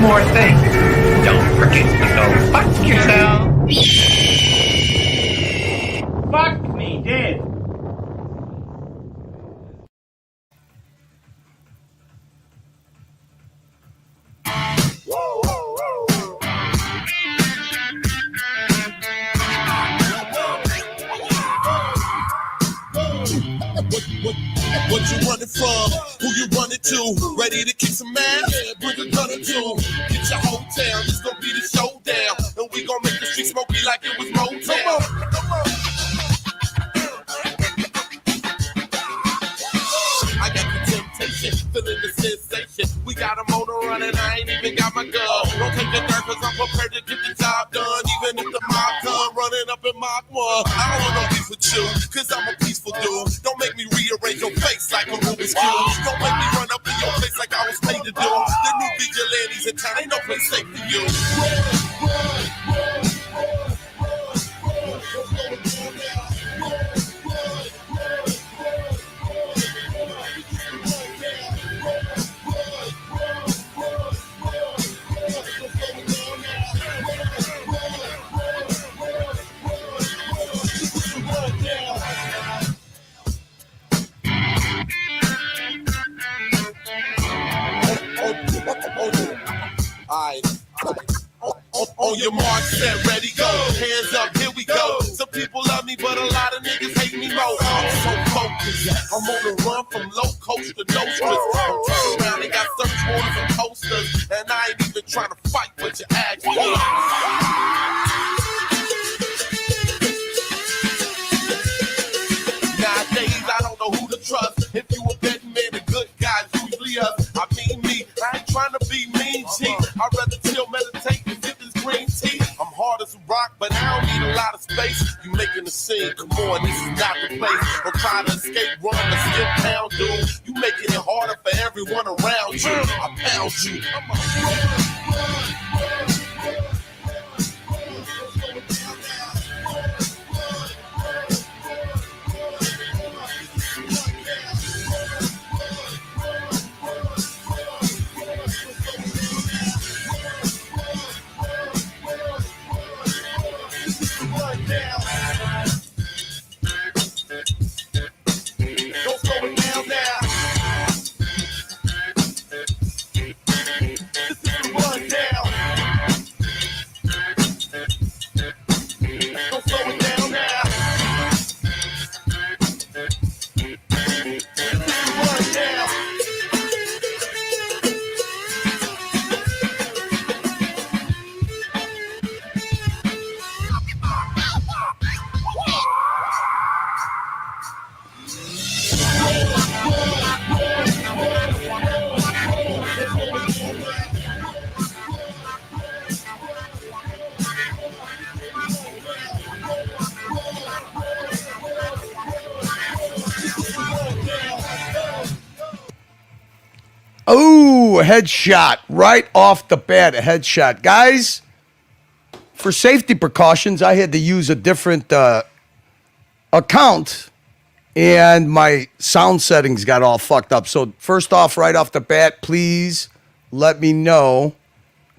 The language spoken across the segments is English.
more thing. Don't forget to go fuck yourself. Fuck me dead. What you running from? Who you running to? Ready to kick some ass? Yeah, bring a gun or two. Get your whole town, this gon' be the showdown. And we gon' make the street smoky like it was Motown. I got the temptation, feeling the sensation. We got a motor running, I ain't even got my gun. Don't take the dirt cause I'm prepared to get the job done. Even if the mob come running up in Mach 1. I don't want no beef with you, cause I'm a peaceful dude. Don't make me rearrange your face like a Rubik's Cube. Don't make me run up in your face like I was paid to do. The new vigilantes in town, ain't no place safe for you. On your mark, set, ready, go. Hands up, here we go. Some people love me, but a lot of niggas hate me more. I'm so focused. I'm on the run from low coast to no stress. I'm turning around and got search warrants and posters. And I ain't even trying to fight, but you ask for. Nowadays, I don't know who to trust. If you a betting man, the good guys usually us. I mean me, I ain't trying to be mean, cheap. I'd rather chill, meditate, and sip this green tea. I'm hard as a rock, but I don't need a lot of space. You making a scene, come on, this is not the place. Don't try to escape, run a skip town, dude. You making it harder for everyone around you. I pound you. Oh, headshot right off the bat, a headshot. Guys, for safety precautions, I had to use a different account, and my sound settings got all fucked up. So first off, right off the bat, please let me know.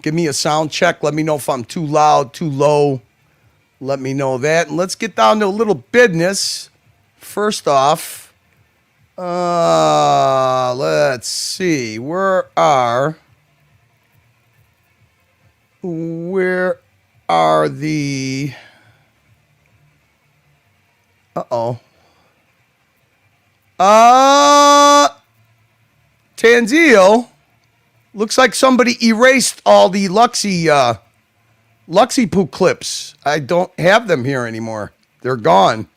Give me a sound check. Let me know if I'm too loud, too low. Let me know that. And let's get down to a little business. First off, let's see. Where are the... Tanzio. Looks like somebody erased all the Luxy poo clips. I don't have them here anymore. They're gone.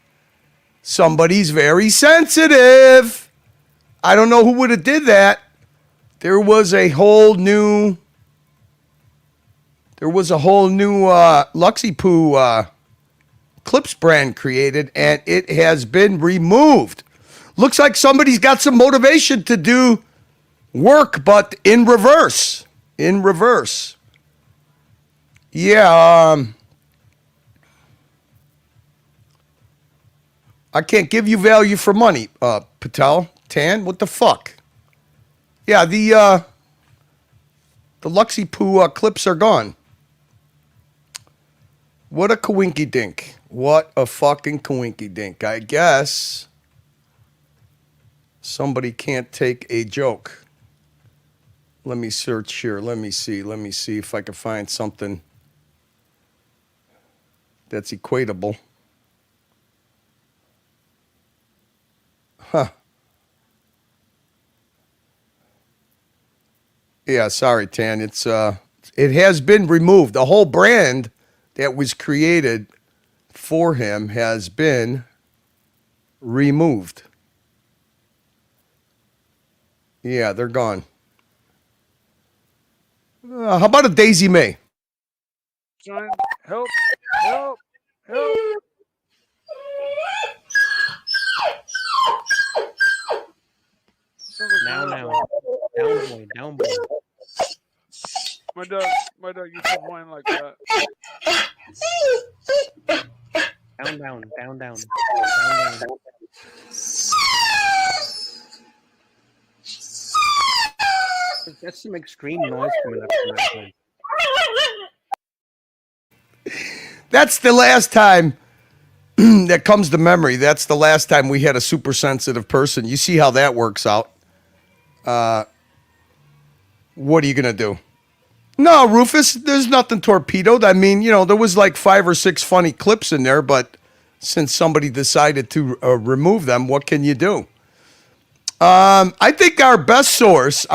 Somebody's very sensitive. I don't know who would have did that. There was a whole new Luxy poo clips brand created, and it has been removed. Looks like somebody's got some motivation to do work, but in reverse. In reverse. Yeah, I can't give you value for money, Patel. Tan, what the fuck? Yeah, The Luxy Poo clips are gone. What a coinky dink. What a fucking coinky dink. I guess somebody can't take a joke. Let me search here. Let me see if I can find something that's equatable. Huh. Yeah, sorry, Tan. It has been removed. The whole brand that was created for him has been removed. Yeah, they're gone. How about a Daisy May? Help! Help! Help! Now. Down boy. My dog used to whine like that. Down. That's some extreme noise coming up from that point. That's the last time that comes to memory. That's the last time we had a super sensitive person. You see how that works out. What are you going to do? No, Rufus, there's nothing torpedoed. I mean, there was like 5 or 6 funny clips in there, but since somebody decided to remove them, what can you do? I think our best source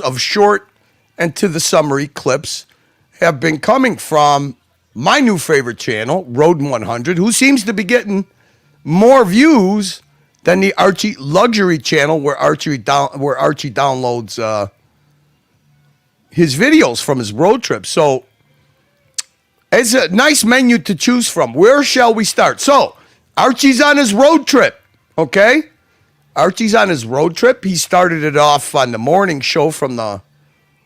of short and to the summary clips have been coming from my new favorite channel, Road 100, who seems to be getting more views than the Archie Luxury channel, where Archie downloads his videos from his road trip. So it's a nice menu to choose from. Where shall we start? So Archie's on his road trip, okay? Archie's on his road trip. He started it off on the morning show from the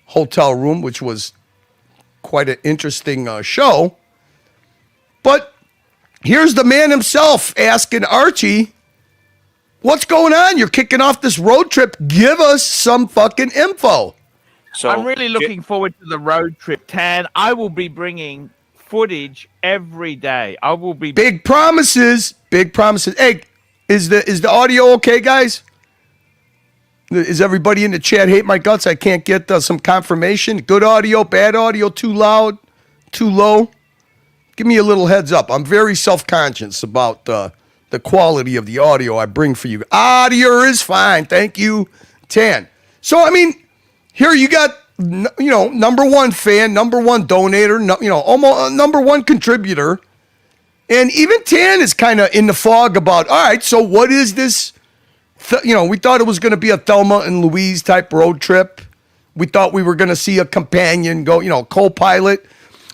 hotel room, which was quite an interesting show. But here's the man himself asking Archie, what's going on? You're kicking off this road trip. Give us some fucking info. So I'm really looking forward to the road trip, Tan. I will be bringing footage every day. I will be Big promises. Hey, is the audio okay, guys? Is everybody in the chat hate my guts? I can't get some confirmation. Good audio, bad audio, too loud, too low. Give me a little heads up. I'm very self-conscious about the quality of the audio I bring for you. Audio is fine. Thank you, Tan. So, I mean, here you got, number one fan, number one donator, almost number one contributor. And even Tan is kind of in the fog about, all right, so what is this? We thought it was going to be a Thelma and Louise type road trip. We thought we were going to see a companion go, co-pilot.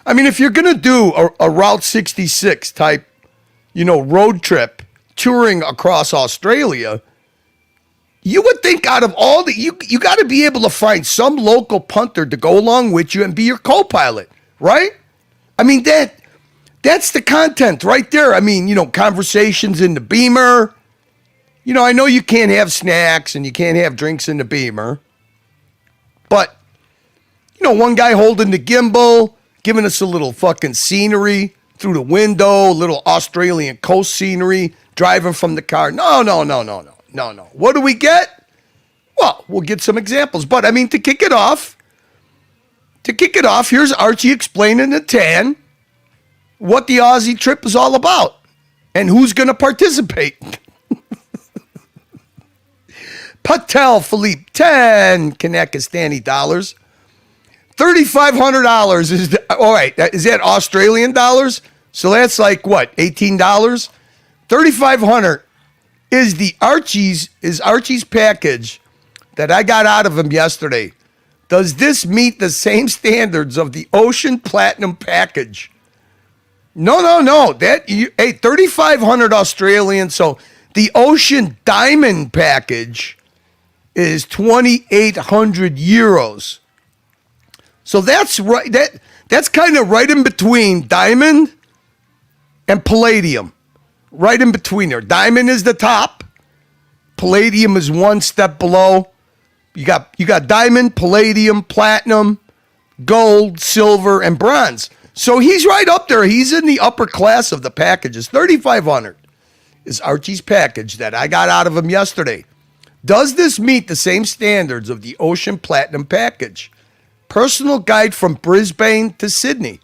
I mean, if you're going to do a Route 66 type, road trip touring across Australia, you would think out of all the, you got to be able to find some local punter to go along with you and be your co-pilot, right? I mean, that's the content right there. I mean, conversations in the Beamer. I know you can't have snacks and you can't have drinks in the Beamer. But, one guy holding the gimbal, giving us a little fucking scenery through the window, a little Australian coast scenery, driving from the car. No. What do we get? Well, we'll get some examples. But, I mean, to kick it off, here's Archie explaining to Tan what the Aussie trip is all about and who's going to participate. Patel Philippe, 10 Kanakistani dollars. $3,500 is, all right, is that Australian dollars? So that's like what, $18? $3,500 is Archie's package that I got out of him yesterday. Does this meet the same standards of the Ocean Platinum package? No. Hey, 3,500 Australian. So the Ocean Diamond package is 2,800 euros. So that's right. That's kind of right in between Diamond and Palladium. Right in between there. Diamond is the top. Palladium is one step below. You got Diamond, Palladium, Platinum. gold, silver, and bronze. So he's right up there. He's in the upper class of the packages. $3,500 is Archie's package that I got out of him yesterday. Does this meet the same standards of the Ocean Platinum package? Personal guide from Brisbane to Sydney.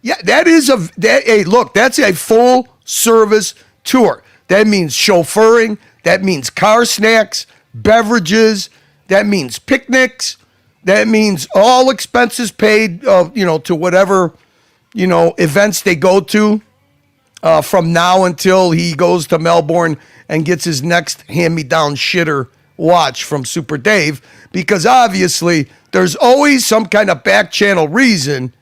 Yeah, hey, look, that's a full service tour. That means chauffeuring. That means car snacks, beverages. That means picnics. That means all expenses paid, to whatever, events they go to from now until he goes to Melbourne and gets his next hand-me-down shitter watch from Super Dave. Because obviously, there's always some kind of back channel reason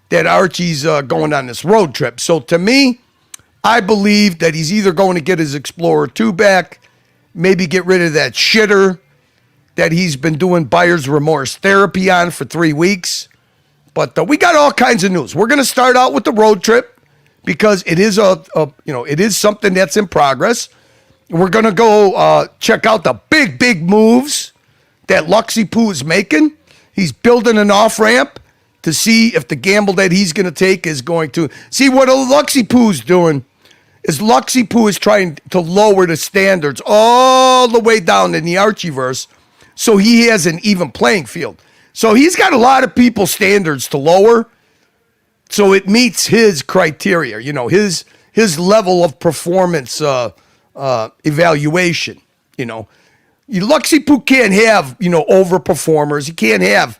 that Archie's going on this road trip. So to me, I believe that he's either going to get his Explorer 2 back, maybe get rid of that shitter that he's been doing buyer's remorse therapy on for 3 weeks. But we got all kinds of news. We're going to start out with the road trip because it is it is something that's in progress. We're going to go check out the big moves that Luxy Poo is making. He's building an off-ramp to see if the gamble that he's going to take is going to... See, what Luxy Poo's doing is Luxy Poo is trying to lower the standards all the way down in the Archieverse so he has an even playing field. So he's got a lot of people's standards to lower so it meets his criteria, his level of performance evaluation, Luxy Poo can't have, overperformers. He can't have,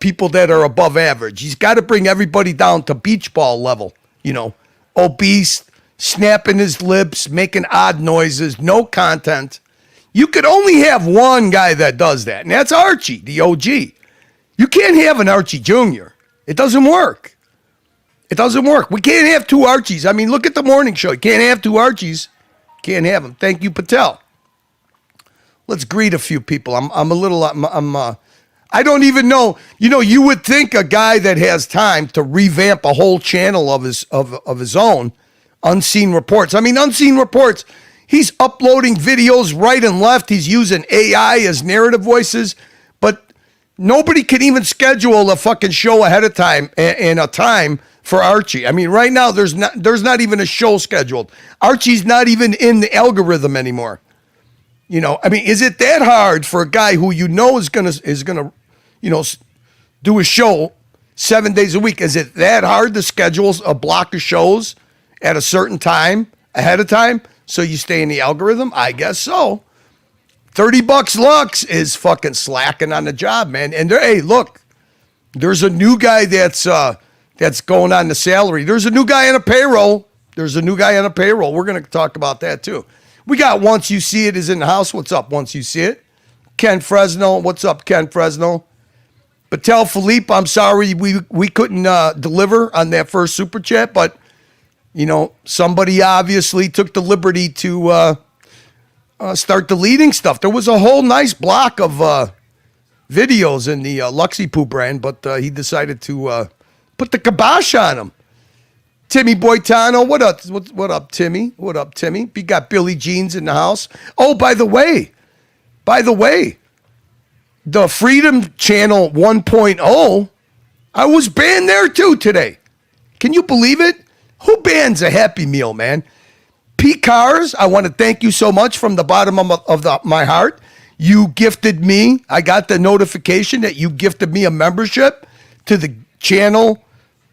people that are above average. He's got to bring everybody down to beach ball level, obese, snapping his lips, making odd noises, no content. You could only have one guy that does that, and that's Archie, the OG. You can't have an Archie Jr. It doesn't work. It doesn't work. We can't have two Archies. I mean, look at the morning show. You can't have two Archies. Can't have them. Thank you, Patel. Let's greet a few people. I don't even know. You would think a guy that has time to revamp a whole channel of his own, Unseen Reports. I mean, Unseen Reports, he's uploading videos right and left. He's using AI as narrative voices, but nobody can even schedule a fucking show ahead of time and a time for Archie. I mean, right now there's not even a show scheduled. Archie's not even in the algorithm anymore. I mean, is it that hard for a guy who is gonna do a show 7 days a week? Is it that hard to schedule a block of shows at a certain time ahead of time so you stay in the algorithm? I guess so. $30 Lux is fucking slacking on the job, man. And hey, look, there's a new guy that's going on the salary. There's a new guy on a payroll. We're going to talk about that too. We got Once You See It is in the house. What's up, Once You See It? Ken Fresno. What's up, Ken Fresno? Patel Philippe, I'm sorry we couldn't deliver on that first super chat, but somebody obviously took the liberty to start deleting stuff. There was a whole nice block of videos in the Luxy Poo brand, but he decided to put the kibosh on them. Timmy Boitano, what up, Timmy? What up, Timmy? We got Billy Jeans in the house. Oh, by the way, the Freedom Channel 1.0, I was banned there too today. Can you believe it? Who bans a Happy Meal, man? P. Cars, I want to thank you so much from the bottom of my heart. You gifted me. I got the notification that you gifted me a membership to the channel.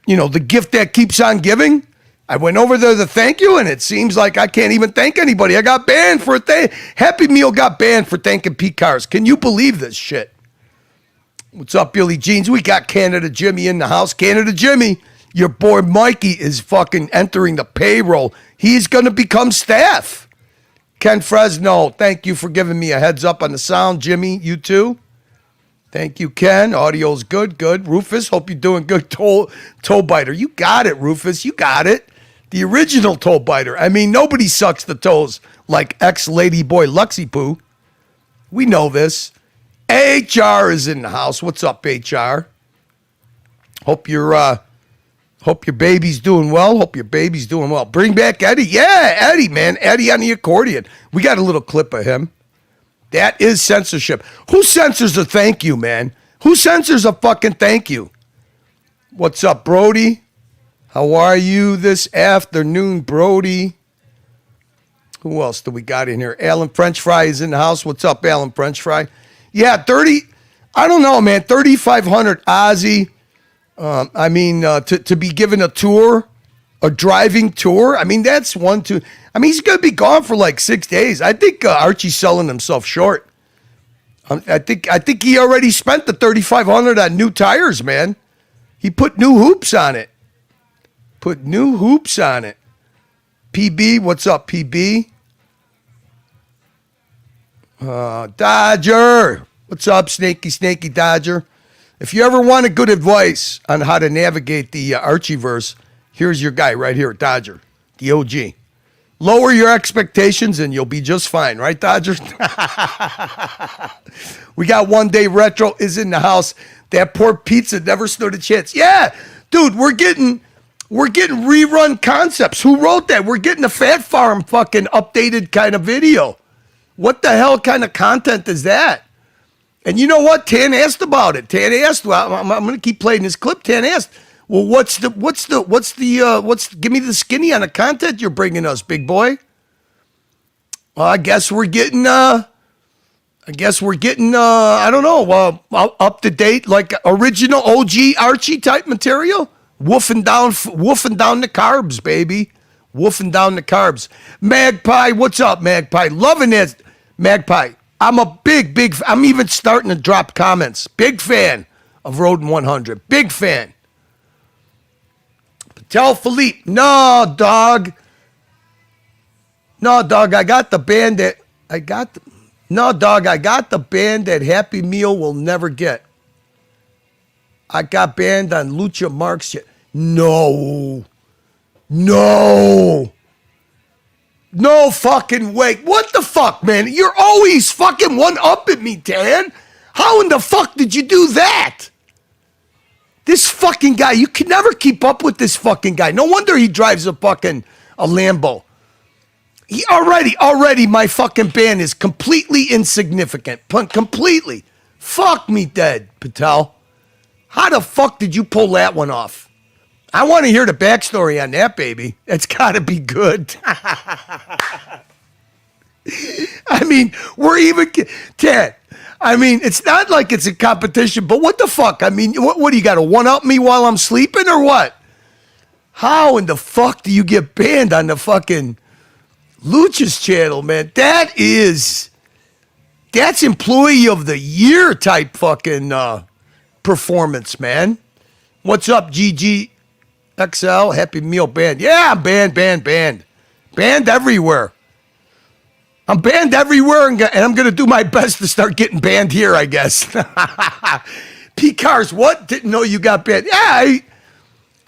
The gift that keeps on giving. I went over there to thank you, and it seems like I can't even thank anybody. I got banned for Happy Meal got banned for thanking Pete Cars. Can you believe this shit? What's up, Billy Jeans? We got Canada Jimmy in the house. Canada Jimmy, your boy Mikey is fucking entering the payroll. He's going to become staff. Ken Fresno, thank you for giving me a heads up on the sound. Jimmy, you too. Thank you, Ken. Audio's good. Rufus, hope you're doing good. Toe biter. You got it, Rufus. You got it. The original toe biter. I mean, nobody sucks the toes like ex-lady boy Luxy Poo. We know this. HR is in the house. What's up, HR? Hope your baby's doing well. Bring back Eddie. Yeah, Eddie, man. Eddie on the accordion. We got a little clip of him. That is censorship. Who censors a thank you, man? Who censors a fucking thank you? What's up, Brody? How are you this afternoon, Brody? Who else do we got in here? Alan French Fry is in the house. What's up, Alan French Fry? Yeah, 30. I don't know, man. 3,500 Ozzy. To be given a tour, a driving tour. I mean, that's one, two. I mean, he's going to be gone for like 6 days. I think Archie's selling himself short. I think he already spent the 3,500 on new tires, man. He put new hoops on it. PB, what's up, PB? Dodger. What's up, Snaky Dodger? If you ever wanted good advice on how to navigate the Archieverse, here's your guy right here, Dodger, the OG. Lower your expectations and you'll be just fine, right, Dodger? We got One Day Retro is in the house. That poor pizza never stood a chance. Yeah, dude, we're getting rerun concepts. Who wrote that? We're getting a Fat Farm fucking updated kind of video. What the hell kind of content is that? And you know what? Tan asked about it. Tan asked, well, I'm going to keep playing this clip. Tan asked, well, give me the skinny on the content you're bringing us, big boy. Well, I guess we're getting, I don't know, up to date, like original OG Archie type material. Woofing down the carbs, baby. Woofing down the carbs. Magpie, what's up, Magpie? Loving it, Magpie. I'm a big, I'm even starting to drop comments. Big fan of Rodin 100. Big fan. Patel Philippe. No, dog. I got the band that Happy Meal will never get. I got banned on Lucha Marx shit. No fucking way. What the fuck, man? You're always fucking one-upping me, Dan. How in the fuck did you do that? This fucking guy, you can never keep up with this fucking guy. No wonder he drives a Lambo. He already my fucking ban is completely insignificant. Completely. Fuck me dead, Patel. How the fuck did you pull that one off? I want to hear the backstory on that, baby. It's got to be good. I mean, we're even... Ted, I mean, it's not like it's a competition, but what the fuck? I mean, what do you got to one-up me while I'm sleeping or what? How in the fuck do you get banned on the fucking Lucha's channel, man? That's employee of the year type fucking performance, man. What's up, GG? XL, Happy Meal banned. Yeah, I'm banned. Banned everywhere. I'm banned everywhere, and I'm going to do my best to start getting banned here, I guess. P-Cars, what? Didn't know you got banned. Yeah,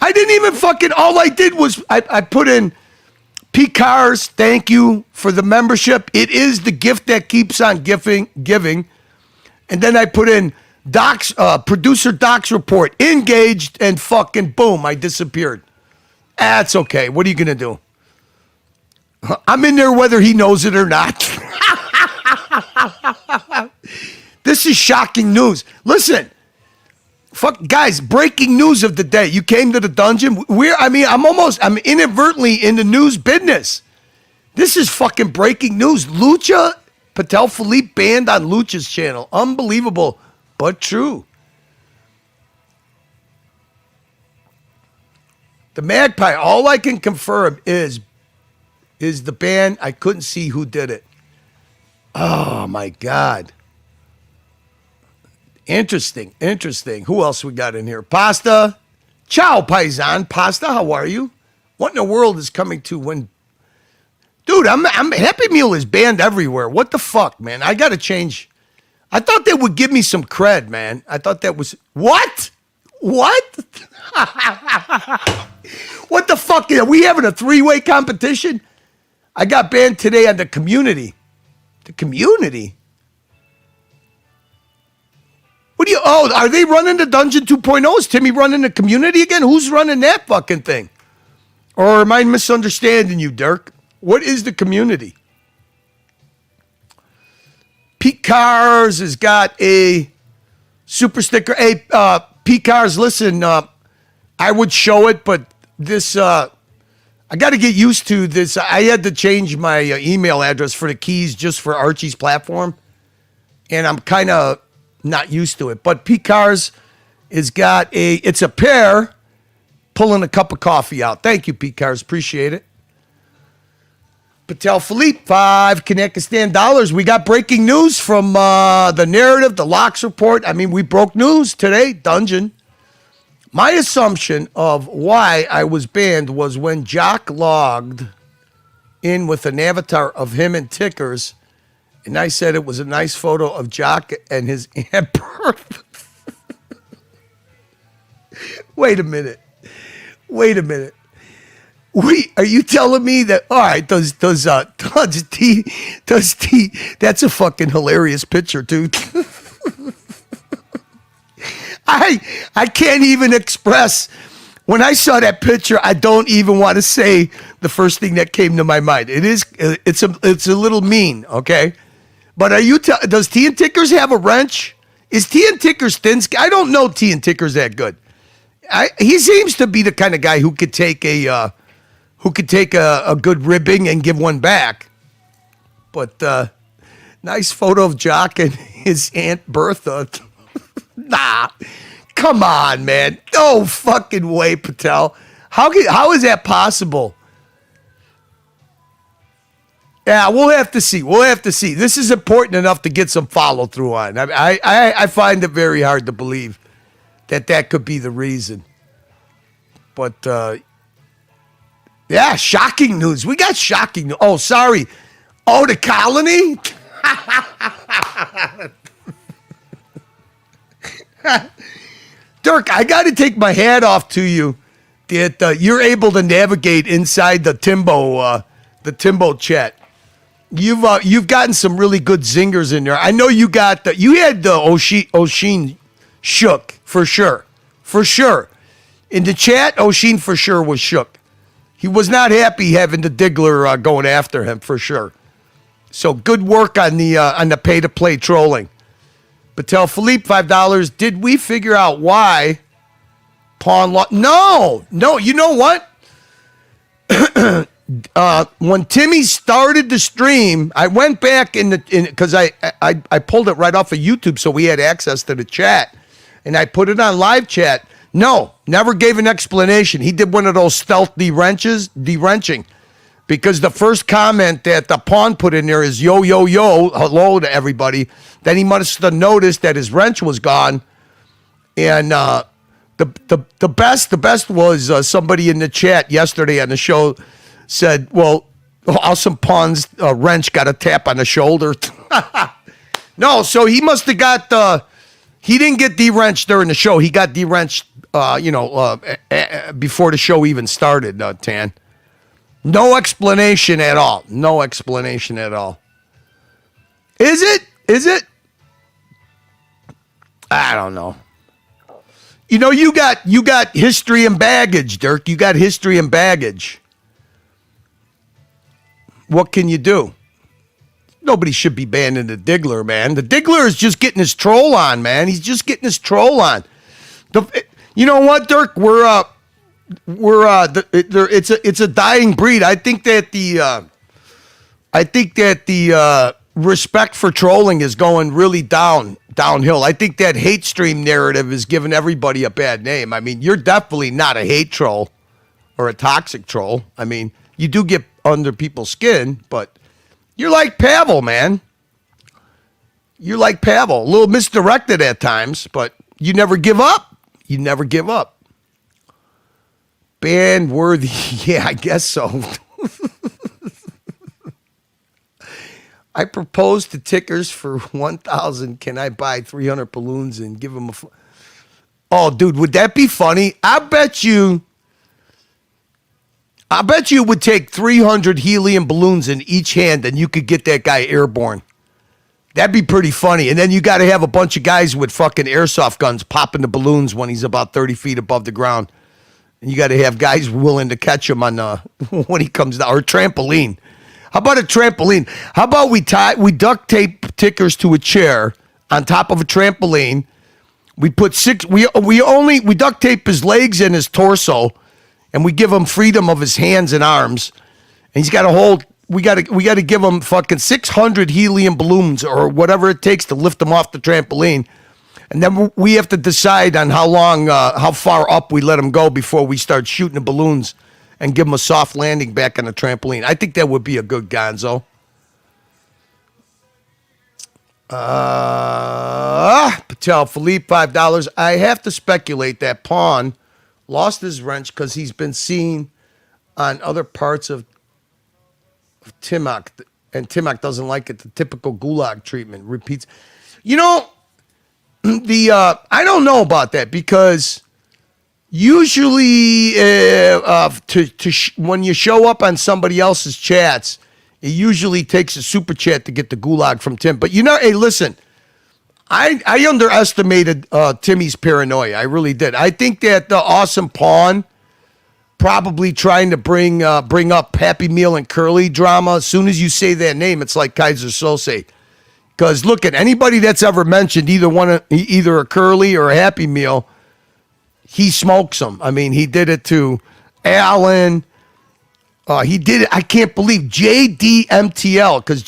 I didn't even fucking, all I did was I put in P-Cars, thank you for the membership. It is the gift that keeps on giving. And then I put in producer Doc's report, engaged, and fucking boom, I disappeared. That's okay. What are you going to do? I'm in there whether he knows it or not. This is shocking news. Listen, guys, breaking news of the day. You came to the dungeon. I'm inadvertently in the news business. This is fucking breaking news. Lucha, Patel Philippe banned on Lucha's channel. Unbelievable. But true. The Magpie, all I can confirm is the ban. I couldn't see who did it. Oh, my God. Interesting. Who else we got in here? Pasta. Ciao, Paisan. Pasta, how are you? What in the world is coming to when... Dude, I'm Happy Meal is banned everywhere. What the fuck, man? I got to change... I thought they would give me some cred, man. I thought that was... What? What the fuck? Are we having a three-way competition? I got banned today on the community. The community? Are they running the Dungeon 2.0? Is Timmy running the community again? Who's running that fucking thing? Or am I misunderstanding you, Dirk? What is the community? Pete Cars has got a Super sticker. Hey, P-Cars, listen, I would show it, but this, I got to get used to this. I had to change my email address for the keys just for Archie's platform, and I'm kind of not used to it. But P-Cars it's a pair pulling a cup of coffee out. Thank you, P-Cars. Appreciate it. Patel Philippe, 5 Kanakistan dollars. We got breaking news from the narrative, the Locks report. I mean, we broke news today, Dungeon. My assumption of why I was banned was when Jock logged in with an avatar of him and Tickers, and I said it was a nice photo of Jock and his Aunt Bertha. Wait a minute. Are you telling me that? All right, does T? That's a fucking hilarious picture, dude. I can't even express. When I saw that picture, I don't even want to say the first thing that came to my mind. It's a little mean, okay? But does T and Tickers have a wrench? Is T and Tickers thin? I don't know T and Tickers that good. He seems to be the kind of guy who could take a good ribbing and give one back. But nice photo of Jock and his Aunt Bertha. Nah, come on, man. No fucking way, Patel. How is that possible? Yeah, we'll have to see. This is important enough to get some follow through on. I find it very hard to believe that could be the reason. But yeah, shocking news. We got shocking news. Oh, sorry. Oh, the colony? Dirk, I got to take my hat off to you that you're able to navigate inside the Timbo chat. You've gotten some really good zingers in there. I know you had the Oshin shook for sure. In the chat, Oshin for sure was shook. He was not happy having the Diggler going after him for sure. So good work on the pay to play trolling. Patel Philippe, $5. Did we figure out why Pawn lost? No. You know what? When Timmy started the stream, I went back because I pulled it right off of YouTube, so we had access to the chat, and I put it on live chat. No, never gave an explanation. He did one of those stealth de-wrenching. Because the first comment that the Pawn put in there is yo, hello to everybody. Then he must have noticed that his wrench was gone. And the best was somebody in the chat yesterday on the show said, well, Awesome Pawn's wrench got a tap on the shoulder. No, so he must have got he didn't get de-wrenched during the show. He got de-wrenched, before the show even started, Tan. No explanation at all. Is it? I don't know. You know, you got history and baggage, Dirk. You got history and baggage. What can you do? Nobody should be banning the Diggler, man. The Diggler is just getting his troll on, man. He's just getting his troll on. You know what, Dirk? It's a dying breed. I think that the respect for trolling is going really downhill. I think that hate stream narrative is giving everybody a bad name. I mean, you're definitely not a hate troll or a toxic troll. I mean, you do get under people's skin, but you're like Pavel, man. You're like Pavel, a little misdirected at times, but you never give up. Ban worthy. Yeah, I guess so. I proposed to Tickers for 1,000. Can I buy 300 balloons and give them Oh, dude, would that be funny? I bet you it would take 300 helium balloons in each hand and you could get that guy airborne. That'd be pretty funny. And then you got to have a bunch of guys with fucking airsoft guns popping the balloons when he's about 30 feet above the ground. And you got to have guys willing to catch him on when he comes down. Or a trampoline. How about a trampoline? How about we duct tape Tickers to a chair on top of a trampoline? We put six. We duct tape his legs and his torso, and we give him freedom of his hands and arms. And he's got to hold. We got to give him fucking 600 helium balloons or whatever it takes to lift him off the trampoline. And then we have to decide on how far up we let him go before we start shooting the balloons and give him a soft landing back on the trampoline. I think that would be a good Gonzo. Patel, Philippe, $5. I have to speculate that Pawn lost his wrench because he's been seen on other parts of Timok, and Timok doesn't like it. The typical gulag treatment repeats. You know, I don't know about that because usually when you show up on somebody else's chats, it usually takes a super chat to get the gulag from Tim. But hey, listen, I underestimated Timmy's paranoia. I really did. I think that the awesome Pawn probably trying to bring up Happy Meal and Curly drama. As soon as you say that name, it's like Kaiser Sose. Because look at anybody that's ever mentioned either a Curly or a Happy Meal, he smokes them. I mean, he did it to Alan. He did it. I can't believe JDMTL because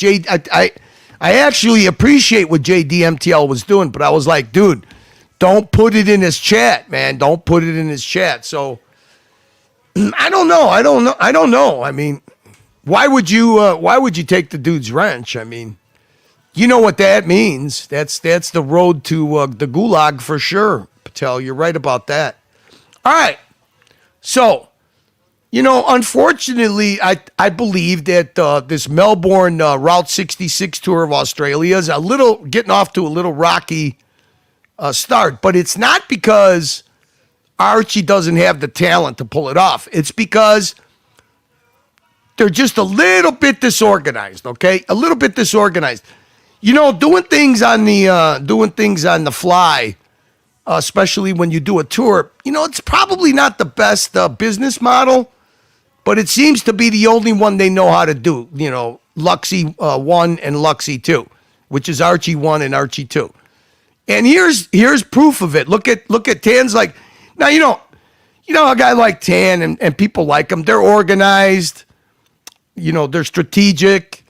I actually appreciate what JDMTL was doing, but I was like, dude, don't put it in his chat, man. Don't put it in his chat. So I don't know. I mean, why would you take the dude's wrench? I mean, you know what that means. That's the road to the gulag for sure, Patel. You're right about that. All right. So, unfortunately, I believe that this Melbourne Route 66 tour of Australia is getting off to a little rocky start. But it's not because Archie doesn't have the talent to pull it off. It's because they're just a little bit disorganized, okay? A little bit disorganized. Doing things on the fly, especially when you do a tour, it's probably not the best business model. But it seems to be the only one they know how to do, Luxy 1 and Luxy 2, which is Archie 1 and Archie 2. And here's proof of it. Look at Tan's like, now, a guy like Tan and people like him, they're organized, they're strategic.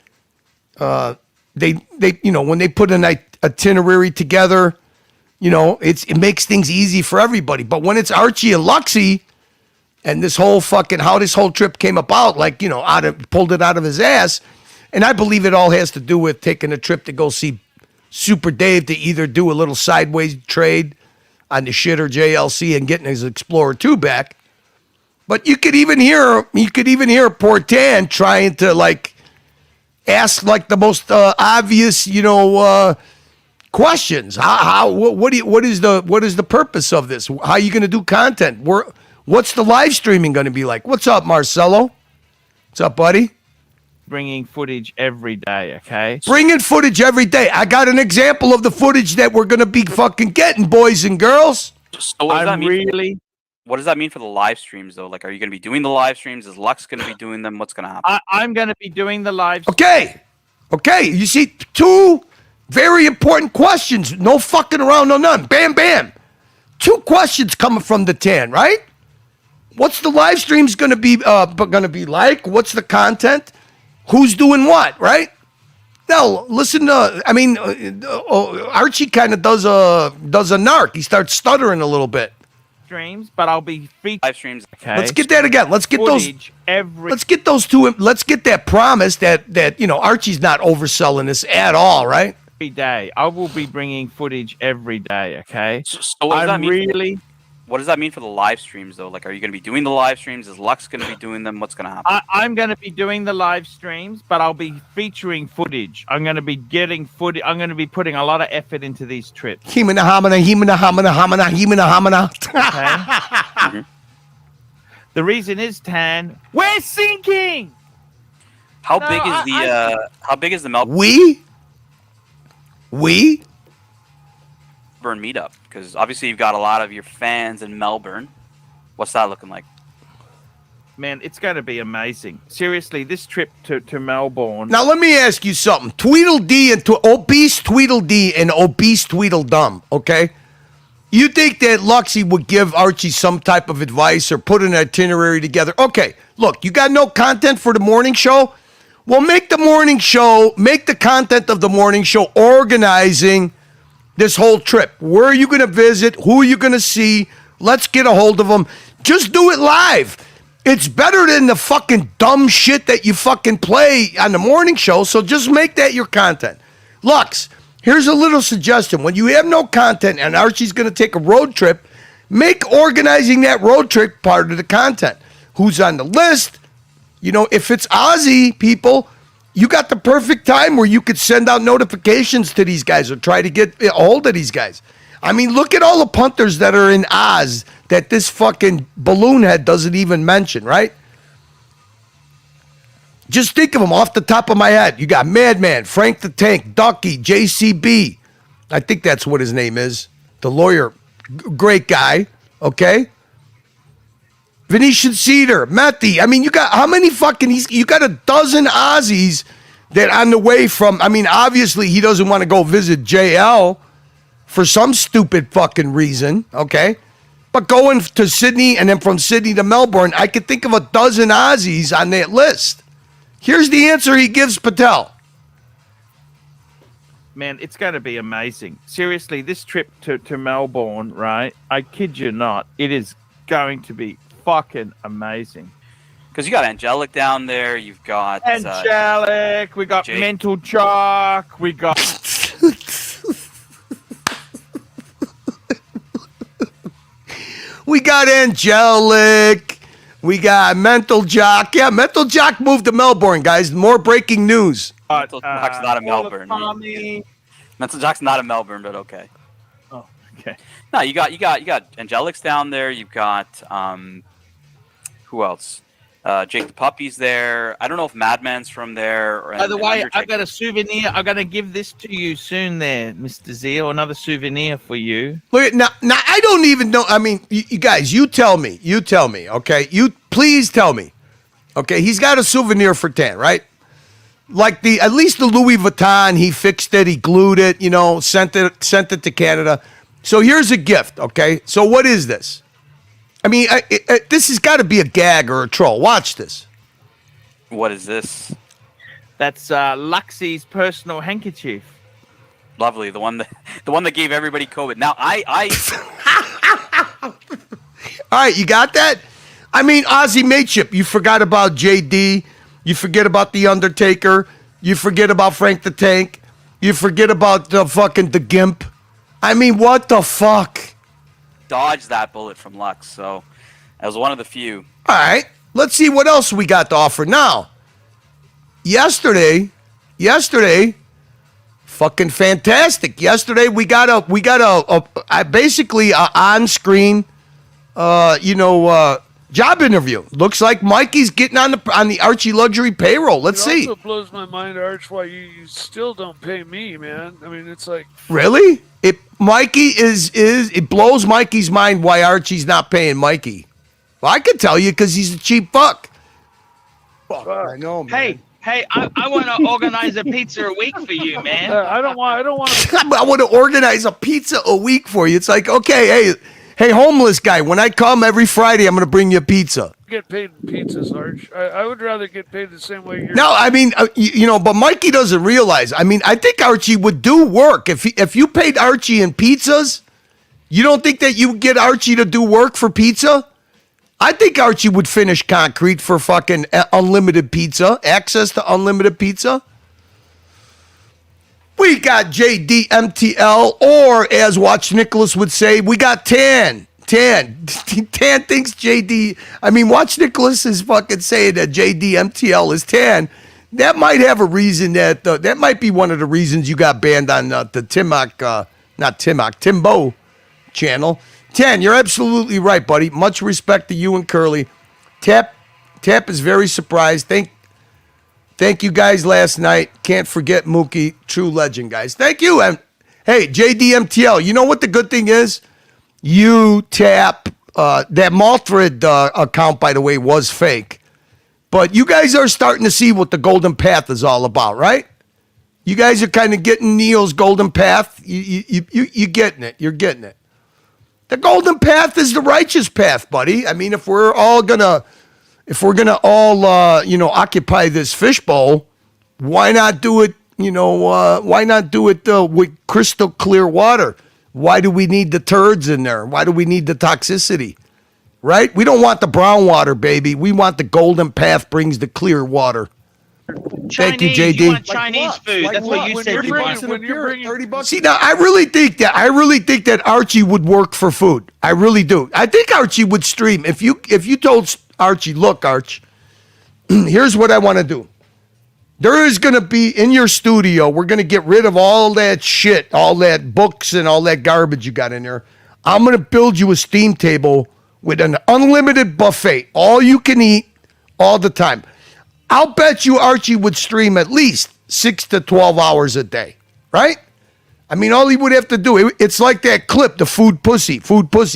They when they put an itinerary together, it makes things easy for everybody. But when it's Archie and Luxy, and this whole how this whole trip came about, pulled it out of his ass. And I believe it all has to do with taking a trip to go see Super Dave to either do a little sideways trade on the shitter JLC and getting his Explorer 2 back. But you could even hear Portan trying to ask the most obvious, questions. What is the purpose of this? How are you going to do content? What's the live streaming going to be like? What's up, Marcelo? What's up, buddy? Bringing footage every day, okay? Bringing footage every day. I got an example of the footage that we're going to be fucking getting, boys and girls. So what does that mean for the live streams, though? Are you going to be doing the live streams? Is Lux going to be doing them? What's going to happen? I'm going to be doing the live streams. Okay. You see, two very important questions. No fucking around, no none. Bam, bam. Two questions coming from the Tan, right? What's the live streams going to be like? What's the content? Who's doing what, right? Now, listen, Archie kind of does a narc. He starts stuttering a little bit. Streams, but I'll be featuring live streams. Okay. Let's get that again. Let's get footage Let's get those two. Let's get that promise that Archie's not overselling this at all, right? Every day, I will be bringing footage every day. Okay. So what does that mean? What does that mean for the live streams, though? Are you going to be doing the live streams? Is Lux going to be doing them? What's going to happen? I'm going to be doing the live streams, but I'll be featuring footage. I'm going to be getting footage. I'm going to be putting a lot of effort into these trips. Himana. Okay? The reason is, Tan, we're sinking! How big is the Melbourne? We? Melbourne meetup, because obviously you've got a lot of your fans in Melbourne. What's that looking like? Man, it's going to be amazing. Seriously, this trip to Melbourne. Now let me ask you something. Tweedledee and obese Tweedledee and obese Tweedledum, okay? You think that Luxy would give Archie some type of advice or put an itinerary together? Okay, look, you got no content for the morning show? Well, make the content of the morning show organizing this whole trip. Where are you going to visit? Who are you going to see? Let's get a hold of them. Just do it live. It's better than the fucking dumb shit that you fucking play on the morning show, so just make that your content. Lux, here's a little suggestion. When you have no content and Archie's going to take a road trip, make organizing that road trip part of the content. Who's on the list? You know, if it's Ozzy, people, you got the perfect time where you could send out notifications to these guys or try to get a hold of these guys. I mean, look at all the punters that are in Oz that this fucking balloon head doesn't even mention, right? Just think of them off the top of my head. You got Madman, Frank the Tank, Ducky, JCB. I think that's what his name is. The lawyer. Great guy. Okay? Venetian Cedar, Methy. I mean, you got how many fucking... You got a dozen Aussies that on the way from... I mean, obviously, he doesn't want to go visit JL for some stupid fucking reason. Okay? But going to Sydney and then from Sydney to Melbourne, I could think of a dozen Aussies on that list. Here's the answer he gives Patel. Man, it's going to be amazing. Seriously, this trip to Melbourne, right? I kid you not. It is going to be fucking amazing. Because you got Angelic down there. You've got... Angelic. We got Jake. Mental Jock. We got... We got Angelic. We got Mental Jock. Yeah, Mental Jock moved to Melbourne, guys. More breaking news. Mental Jock's not in Melbourne. Tommy. Mental Jock's not in Melbourne, but okay. Oh, okay. No, you got Angelic's down there. You've got who else? Jake the Puppy's there. I don't know if Madman's from there. By the way, I've got a souvenir. I'm going to give this to you soon there, Mr. Zeal. Another souvenir for you. Look, now I don't even know. I mean, you guys, you tell me, okay? You please tell me. Okay, he's got a souvenir for Tan, right? Like at least the Louis Vuitton, he fixed it, he glued it, you know, sent it to Canada. So here's a gift, okay? So what is this? I mean, this has got to be a gag or a troll. Watch this. What is this? That's Luxy's personal handkerchief. Lovely, the one that gave everybody COVID. Now All right, you got that? I mean, Aussie mateship. You forgot about JD. You forget about the Undertaker. You forget about Frank the Tank. You forget about the Gimp. I mean, what the fuck? dodged that bullet from Lux, so that was one of the few. All right, let's see what else we got to offer now. Yesterday, fucking fantastic. Yesterday we got a basically a on-screen, job interview. Looks like Mikey's getting on the Archie Luxury payroll. Let's see. It also blows my mind, Arch, why you still don't pay me, man. I mean, it's like Really? It blows Mikey's mind why Archie's not paying Mikey. Well, I can tell you because he's a cheap fuck. Fuck, I know, man. Hey, I want to organize a pizza a week for you, man. I don't want to. I want to organize a pizza a week for you. It's like, okay, hey, homeless guy, when I come every Friday, I'm going to bring you a pizza. Get paid in pizzas, Arch. I would rather get paid the same way you're. No, I mean, but Mikey doesn't realize. I mean, I think Archie would do work if you paid Archie in pizzas. You don't think that you would get Archie to do work for pizza? I think Archie would finish concrete for fucking unlimited pizza, access to unlimited pizza. We got JDMTL, or as Watch Nicholas would say, we got Tan. Tan thinks JD. I mean, Watch Nicholas is fucking saying that JDMTL is Tan. That might have a reason that might be one of the reasons you got banned on the Timbo channel. Tan, you're absolutely right, buddy. Much respect to you and Curly. Tap is very surprised. Thank you guys last night. Can't forget Mookie, true legend, guys. Thank you. And hey, JDMTL, you know what the good thing is? You tap that Malthrid account, by the way, was fake. But you guys are starting to see what the Golden Path is all about, right? You guys are kind of getting Neil's Golden Path. You're getting it. You're getting it. The golden path is the righteous path, buddy. I mean, if we're gonna all occupy this fishbowl, why not do it? Why not do it with crystal clear water? Why do we need the turds in there? Why do we need the toxicity? Right? We don't want the brown water, baby. We want the golden path brings the clear water. Thank you, JD. You want Chinese food. That's what you said. When you're bringing $30. See, now I really think that Archie would work for food. I really do. I think Archie would stream if you told Archie, look, Arch, here's what I want to do. There is going to be in your studio. We're going to get rid of all that shit, all that books and all that garbage you got in there. I'm going to build you a steam table with an unlimited buffet, all you can eat, all the time. I'll bet you Archie would stream at least 6 to 12 hours a day, right? I mean, all he would have to do, it's like that clip, the food pussy.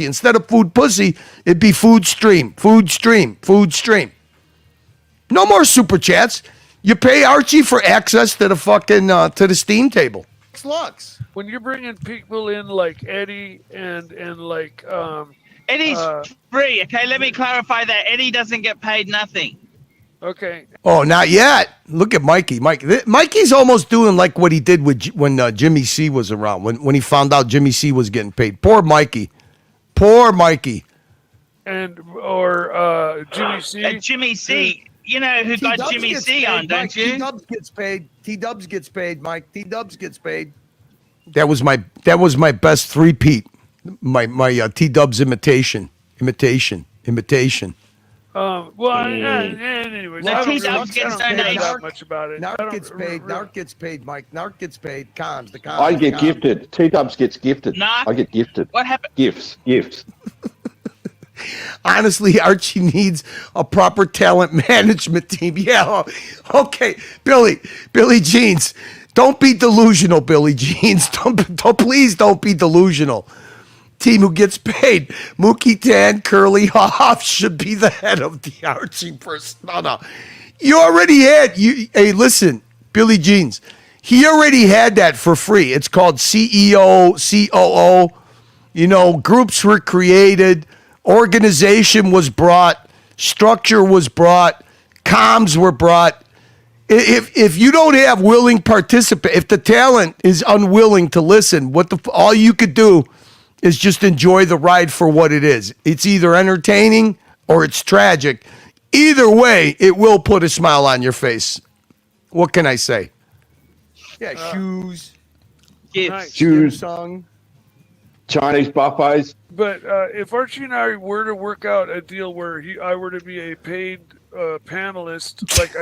Instead of food pussy, it'd be food stream. No more super chats. You pay Archie for access to the fucking, to the steam table. Lux. when you're bringing people in like Eddie and like Eddie's free. Okay, let me clarify that. Eddie doesn't get paid nothing. Okay. Oh, not yet. Look at Mikey. Mikey's almost doing like what he did with when Jimmy C was around. When he found out Jimmy C was getting paid. Poor Mikey. And or Jimmy C. Jimmy C. You know who got Jimmy C on, don't you? T-Dubs gets paid. T-Dubs gets paid, Mike. T-Dubs gets paid. That was my best three-peat. My T-Dubs imitation. Well, The anyways, I don't T-Dubs gets care donated. that much about it. Narc gets paid. Narc gets paid, Mike. Narc gets paid. Comms. The comms. I get gifted. T-Dubs gets gifted. Narc? I get gifted. What happened? Gifts. Honestly, Archie needs a proper talent management team. Yeah. Okay, Billy Jeans. Don't be delusional, Billy Jeans. Please don't be delusional. Team who gets paid. Mookie Tan, Curly Hoff should be the head of the Archieverse. No. You already had hey, listen, Billy Jeans. He already had that for free. It's called CEO, COO. Groups were created. Organization was brought, structure was brought, comms were brought. If you don't have willing participant, if the talent is unwilling to listen, all you could do is just enjoy the ride for what it is. It's either entertaining or it's tragic. Either way, it will put a smile on your face. What can I say? Yeah, shoes, Gifts. Shoes, song. Chinese buffets. But if Archie and I were to work out a deal where I were to be a paid panelist, like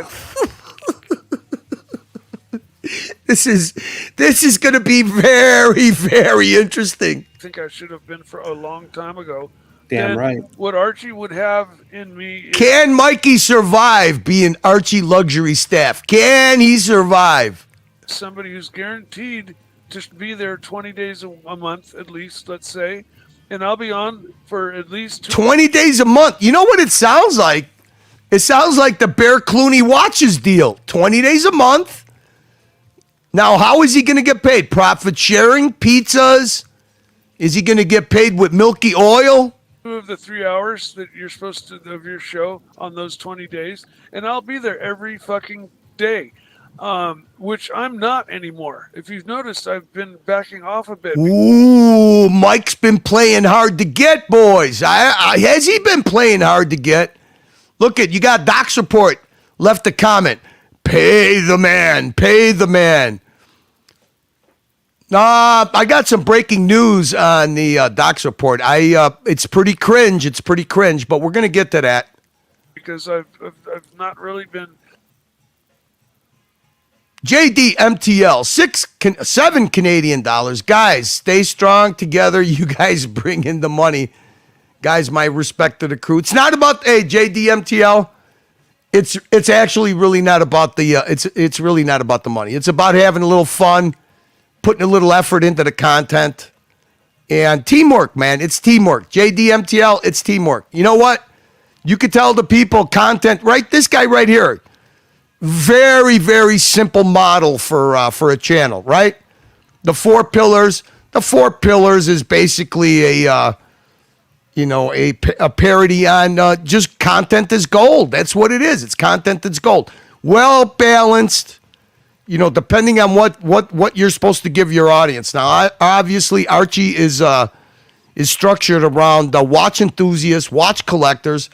This is going to be very, very interesting. I think I should have been for a long time ago. Damn then right. What Archie would have in me is Can Mikey survive being Archie luxury staff? Can he survive? somebody who's guaranteed to be there 20 days a month at least, let's say, and I'll be on for at least 20 days a month. You know what it sounds like? It sounds like the Bear Clooney Watches deal. 20 days a month. Now, how is he going to get paid? Profit sharing? Pizzas? Is he going to get paid with milky oil? of the 3 hours that you're supposed to of your show on those 20 days, and I'll be there every fucking day. Which I'm not anymore. If you've noticed, I've been backing off a bit. Ooh, Mike's been playing hard to get, boys. Has he been playing hard to get? Look you got Doc's report. Left a comment. Pay the man. I got some breaking news on the Doc's report. It's pretty cringe. But we're gonna get to that. Because I've not really been. JD MTL, $7 Canadian. Guys, stay strong together. You guys bring in the money. Guys, my respect to the crew. It's not about JD MTL. It's actually really not about the it's really not about the money. It's about having a little fun, putting a little effort into the content, and teamwork, man. It's teamwork. JD MTL, it's teamwork. You know what? You could tell the people content, right? This guy right here. Very, very simple model for a channel, right? The four pillars. The four pillars is basically a a parody on just content is gold. That's what it is. It's content that's gold. Well balanced, depending on what you're supposed to give your audience. Now, obviously, Archie is structured around the watch enthusiasts, watch collectors.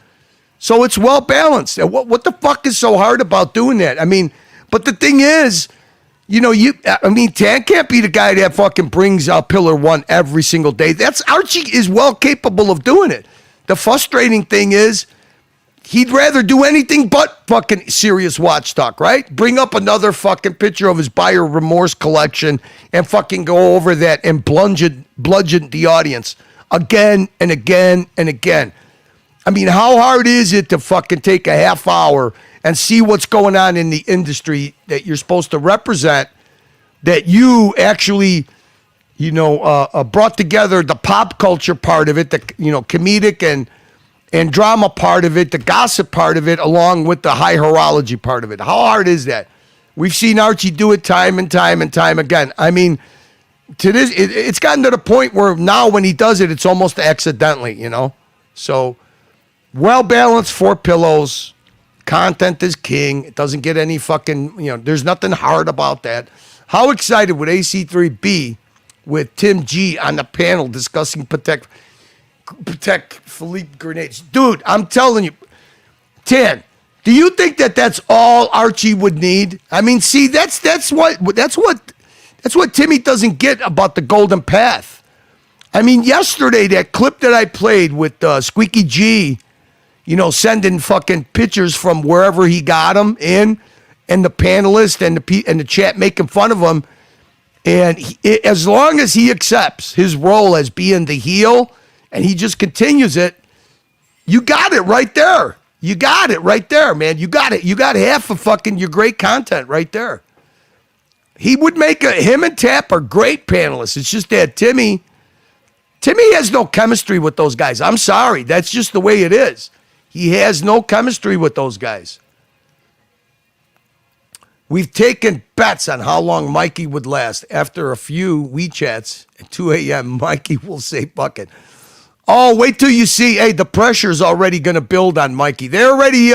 So it's well balanced. And what the fuck is so hard about doing that? I mean, but the thing is, Tan can't be the guy that fucking brings out Pillar 1 every single day. Archie is well capable of doing it. The frustrating thing is he'd rather do anything but fucking serious watch talk, right? Bring up another fucking picture of his buyer remorse collection and fucking go over that and bludgeon the audience again and again and again. I mean, how hard is it to fucking take a half hour and see what's going on in the industry that you're supposed to represent, that you actually, brought together the pop culture part of it, the, comedic and drama part of it, the gossip part of it, along with the high horology part of it. How hard is that? We've seen Archie do it time and time and time again. I mean, it's gotten to the point where now when he does it, it's almost accidentally, So, well-balanced 4 pillows. Content is king. It doesn't get any fucking, there's nothing hard about that. How excited would AC3 be with Tim G on the panel discussing Protect Philippe grenades? Dude, I'm telling you, Tan, do you think that's all Archie would need? I mean, see, that's what Timmy doesn't get about the Golden Path. I mean, yesterday, that clip that I played with Squeaky G, sending fucking pictures from wherever he got them in, and the panelists and the chat making fun of him. And as long as he accepts his role as being the heel and he just continues it, you got it right there. You got it right there, man. You got it. You got half of fucking your great content right there. He would make him and Tap are great panelists. It's just that Timmy has no chemistry with those guys. I'm sorry. That's just the way it is. He has no chemistry with those guys. We've taken bets on how long Mikey would last. After a few WeChats at 2 a.m., Mikey will say bucket. Oh, wait till you see. Hey, the pressure's already going to build on Mikey. Mikey's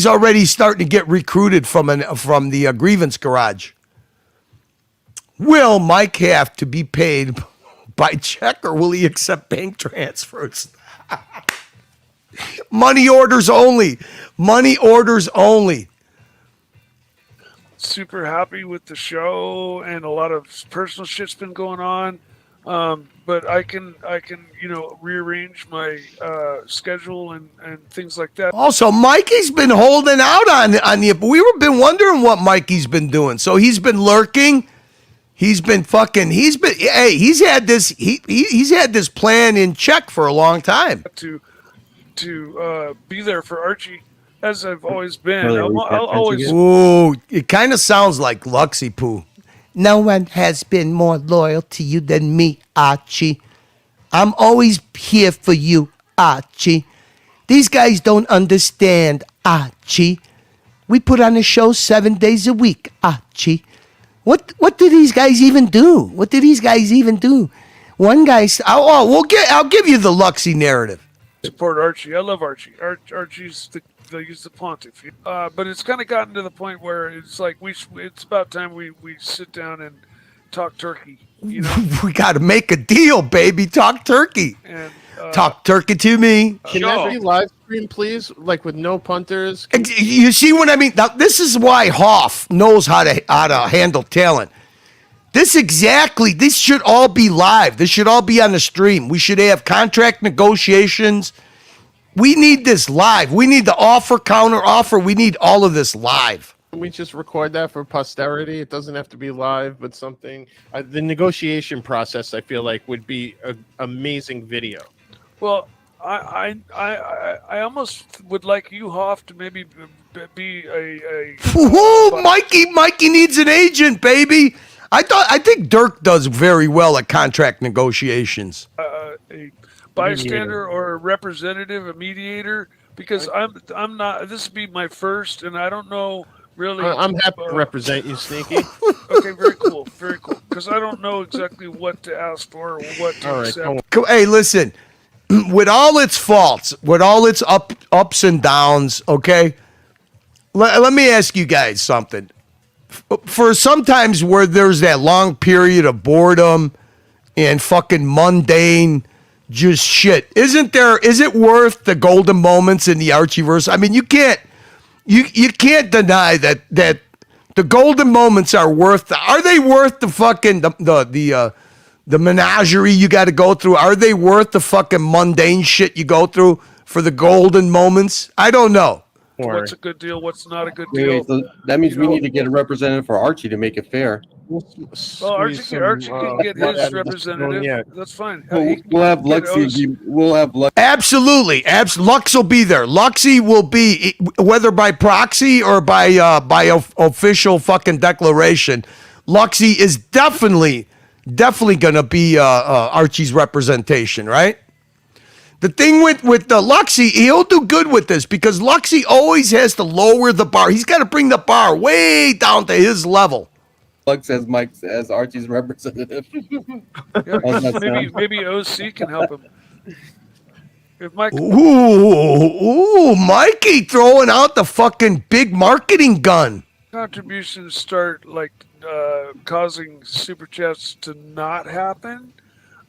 already starting to get recruited from the grievance garage. Will Mike have to be paid by check, or will he accept bank transfers? Money orders only. Money orders only. Super happy with the show, and a lot of personal shit's been going on. But I can rearrange my schedule and things like that. Also, Mikey's been holding out on the. We've been wondering what Mikey's been doing. So he's been lurking. He's had this plan in check for a long time. To be there for Archie, as I've always been. I'll always. Ooh, it kind of sounds like Luxy Poo. No one has been more loyal to you than me, Archie. I'm always here for you, Archie. These guys don't understand, Archie. We put on a show 7 days a week, Archie. What do these guys even do? What do these guys even do? One guy, I'll give you the Luxy narrative. Support Archie. I love Archie. Archie's the pontiff. But it's kind of gotten to the point where it's like it's about time we sit down and talk turkey. We got to make a deal, baby. Talk turkey. And talk turkey to me. Can that be live stream, please? Like with no punters? You see what I mean? Now, this is why Hoff knows how to handle talent. This should all be live. This should all be on the stream. We should have contract negotiations. We need this live. We need the offer, counter offer. We need all of this live. Can we just record that for posterity? It doesn't have to be live, but something. The negotiation process, I feel like, would be an amazing video. Well, I almost would like you, Hoff, to maybe be a. Ooh, Mikey needs an agent, baby. I think Dirk does very well at contract negotiations. A bystander or a representative, a mediator, because I'm not. This would be my first, and I don't know really. I'm happy to represent you, Sneaky. Okay, very cool, very cool. Because I don't know exactly what to ask for or what to All right, accept. Hey, listen, with all its faults, with all its ups and downs, okay? Let me ask you guys something. For sometimes where there's that long period of boredom and fucking mundane just shit, is it worth the golden moments in the Archieverse? I mean, you can't deny that the golden moments are worth they worth the fucking the menagerie you got to go through? Are they worth the fucking mundane shit you go through for the golden moments? I don't know. What's a good deal? What's not a good deal? So that means we need to get a representative for Archie to make it fair. Well, Archie can get his representative. That's fine. We'll have Luxy. Absolutely. Lux will be there. Luxy will be, whether by proxy or by official fucking declaration. Luxy is definitely going to be Archie's representation, right? The thing with Luxy, he'll do good with this because Luxy always has to lower the bar. He's got to bring the bar way down to his level. Lux as Mike as Archie's representative. Maybe OC can help him. If Mike, ooh, Mikey throwing out the fucking big marketing gun. Contributions start causing super chats to not happen.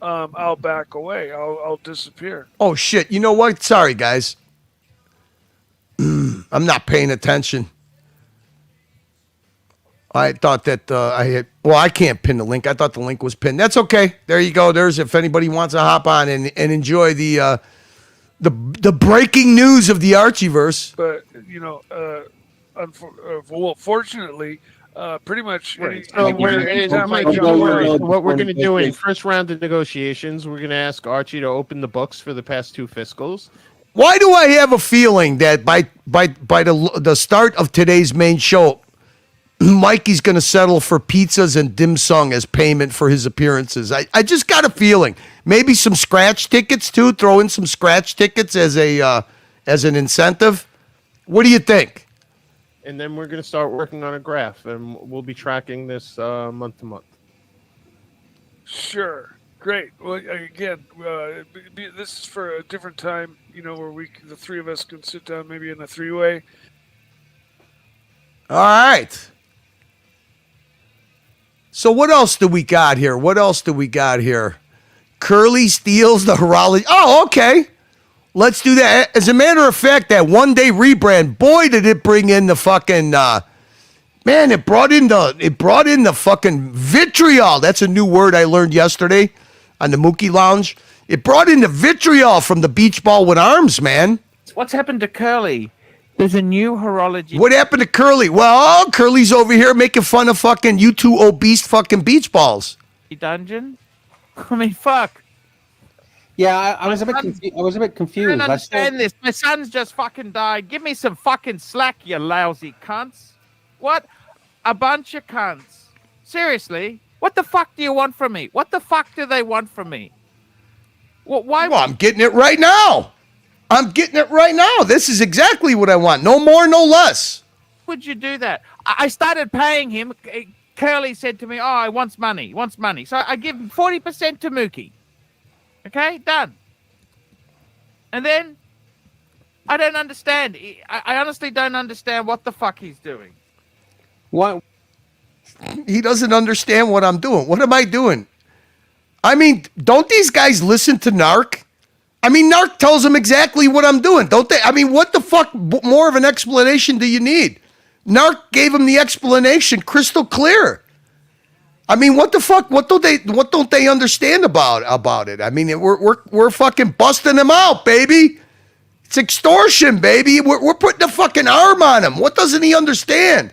I'll back away. I'll disappear. Oh shit! You know what? Sorry, guys. I'm not paying attention. I thought that I had. Well, I can't pin the link. I thought the link was pinned. That's okay. There you go. There's if anybody wants to hop on and enjoy the breaking news of the Archieverse. But fortunately. Pretty much. Right. What we're going to do in first round of negotiations, we're going to ask Archie to open the books for the past two fiscals. Why do I have a feeling that by the start of today's main show, Mikey's going to settle for pizzas and dim sum as payment for his appearances? I just got a feeling. Maybe some scratch tickets too. Throw in some scratch tickets as an incentive. What do you think? And then we're going to start working on a graph, and we'll be tracking this month to month. Sure. Great. Well, again, this is for a different time, where the three of us can sit down maybe in a three-way. All right. So what else do we got here? Curly steals the horology. Oh, okay. Let's do that. As a matter of fact, that one-day rebrand, boy, did it bring in the fucking man! It brought in the fucking vitriol. That's a new word I learned yesterday on the Mookie Lounge. It brought in the vitriol from the beach ball with arms, man. What's happened to Curly? There's a new horology. What happened to Curly? Well, Curly's over here making fun of fucking you two obese fucking beach balls. Dungeon? I mean, fuck. Yeah, I was a bit confused. I don't understand this. My son's just fucking died. Give me some fucking slack, you lousy cunts. What? A bunch of cunts. Seriously? What the fuck do you want from me? What the fuck do they want from me? Why? Well, I'm getting it right now. This is exactly what I want. No more, no less. Would you do that? I started paying him. Curly said to me, he wants money. So I give 40% to Mookie. Okay, done. And then I don't understand. I honestly don't understand what the fuck he's doing. What? He doesn't understand what I'm doing. What am I doing? I mean, don't these guys listen to Narc? I mean, Narc tells them exactly what I'm doing, don't they? I mean, what the fuck more of an explanation do you need? Narc gave him the explanation crystal clear. I mean, what the fuck? What don't they understand about it? I mean, we're fucking busting them out, baby. It's extortion, baby. We're putting a fucking arm on him. What doesn't he understand?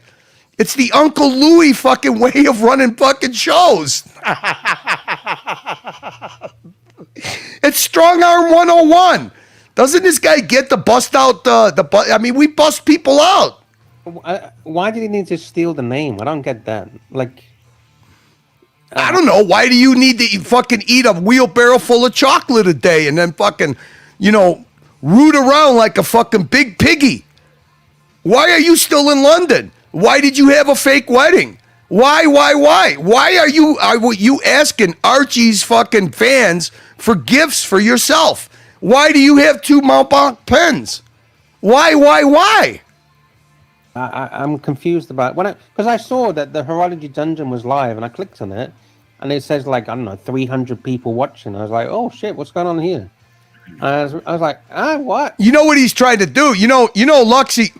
It's the Uncle Louie fucking way of running fucking shows. It's Strong Arm 101. Doesn't this guy get to bust out I mean, we bust people out. Why did he need to steal the name? I don't get that. I don't know. Why do you need to fucking eat a wheelbarrow full of chocolate a day and then fucking, root around like a fucking big piggy? Why are you still in London? Why did you have a fake wedding? Why? Why are you asking Archie's fucking fans for gifts for yourself? Why do you have 2 Mont Blanc pens? Why? I'm confused about because I saw that the Horology Dungeon was live and I clicked on it and it says like, I don't know, 300 people watching. I was like, oh shit, what's going on here? And I was like, what? You know what he's trying to do? You know, Luxy,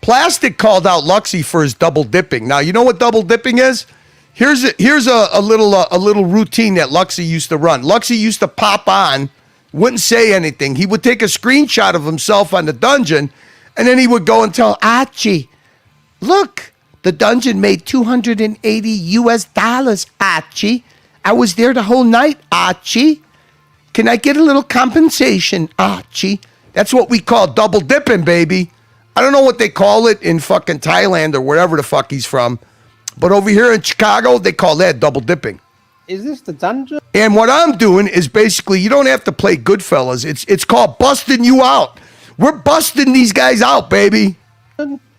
Plastic called out Luxy for his double dipping. Now, you know what double dipping is? Here's a little routine that Luxy used to run. Luxy used to pop on, wouldn't say anything. He would take a screenshot of himself on the dungeon, and then he would go and tell Archie, look, the dungeon made $280, Archie. I was there the whole night, Archie. Can I get a little compensation, Archie? That's what we call double dipping, baby. I don't know what they call it in fucking Thailand or wherever the fuck he's from. But over here in Chicago, they call that double dipping. Is this the dungeon? And what I'm doing is basically, you don't have to play Goodfellas. It's called busting you out. We're busting these guys out, baby.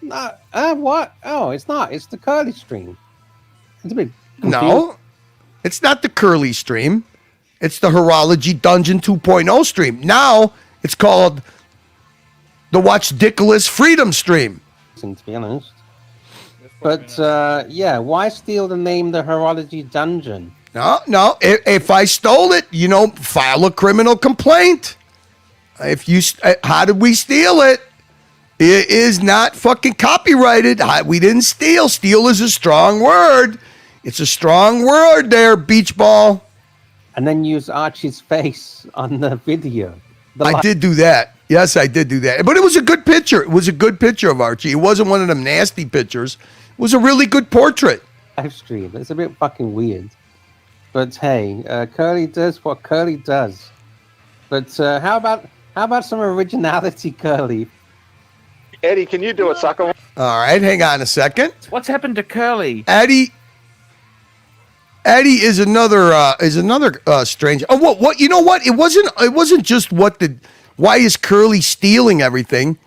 What? Oh, it's not. It's the Curly stream. It's a bit confused. No, it's not the Curly stream. It's the Horology Dungeon 2.0 stream. Now, it's called the Watch Dickolas Freedom stream. To be honest. But, yeah, why steal the name the Horology Dungeon? No. If I stole it, file a criminal complaint. How did we steal it? It is not fucking copyrighted. We didn't steal. Steal is a strong word. It's a strong word there, beach ball. And then use Archie's face on the video. I did do that. Yes, I did do that. But it was a good picture. It was a good picture of Archie. It wasn't one of them nasty pictures. It was a really good portrait. Live stream. It's a bit fucking weird. But hey, Curly does what Curly does. But how about some originality, Curly? Eddie, can you do a sucker one? All right, hang on a second. What's happened to Curly? Eddie is another strange. Oh, what? You know what? It wasn't just why is Curly stealing everything?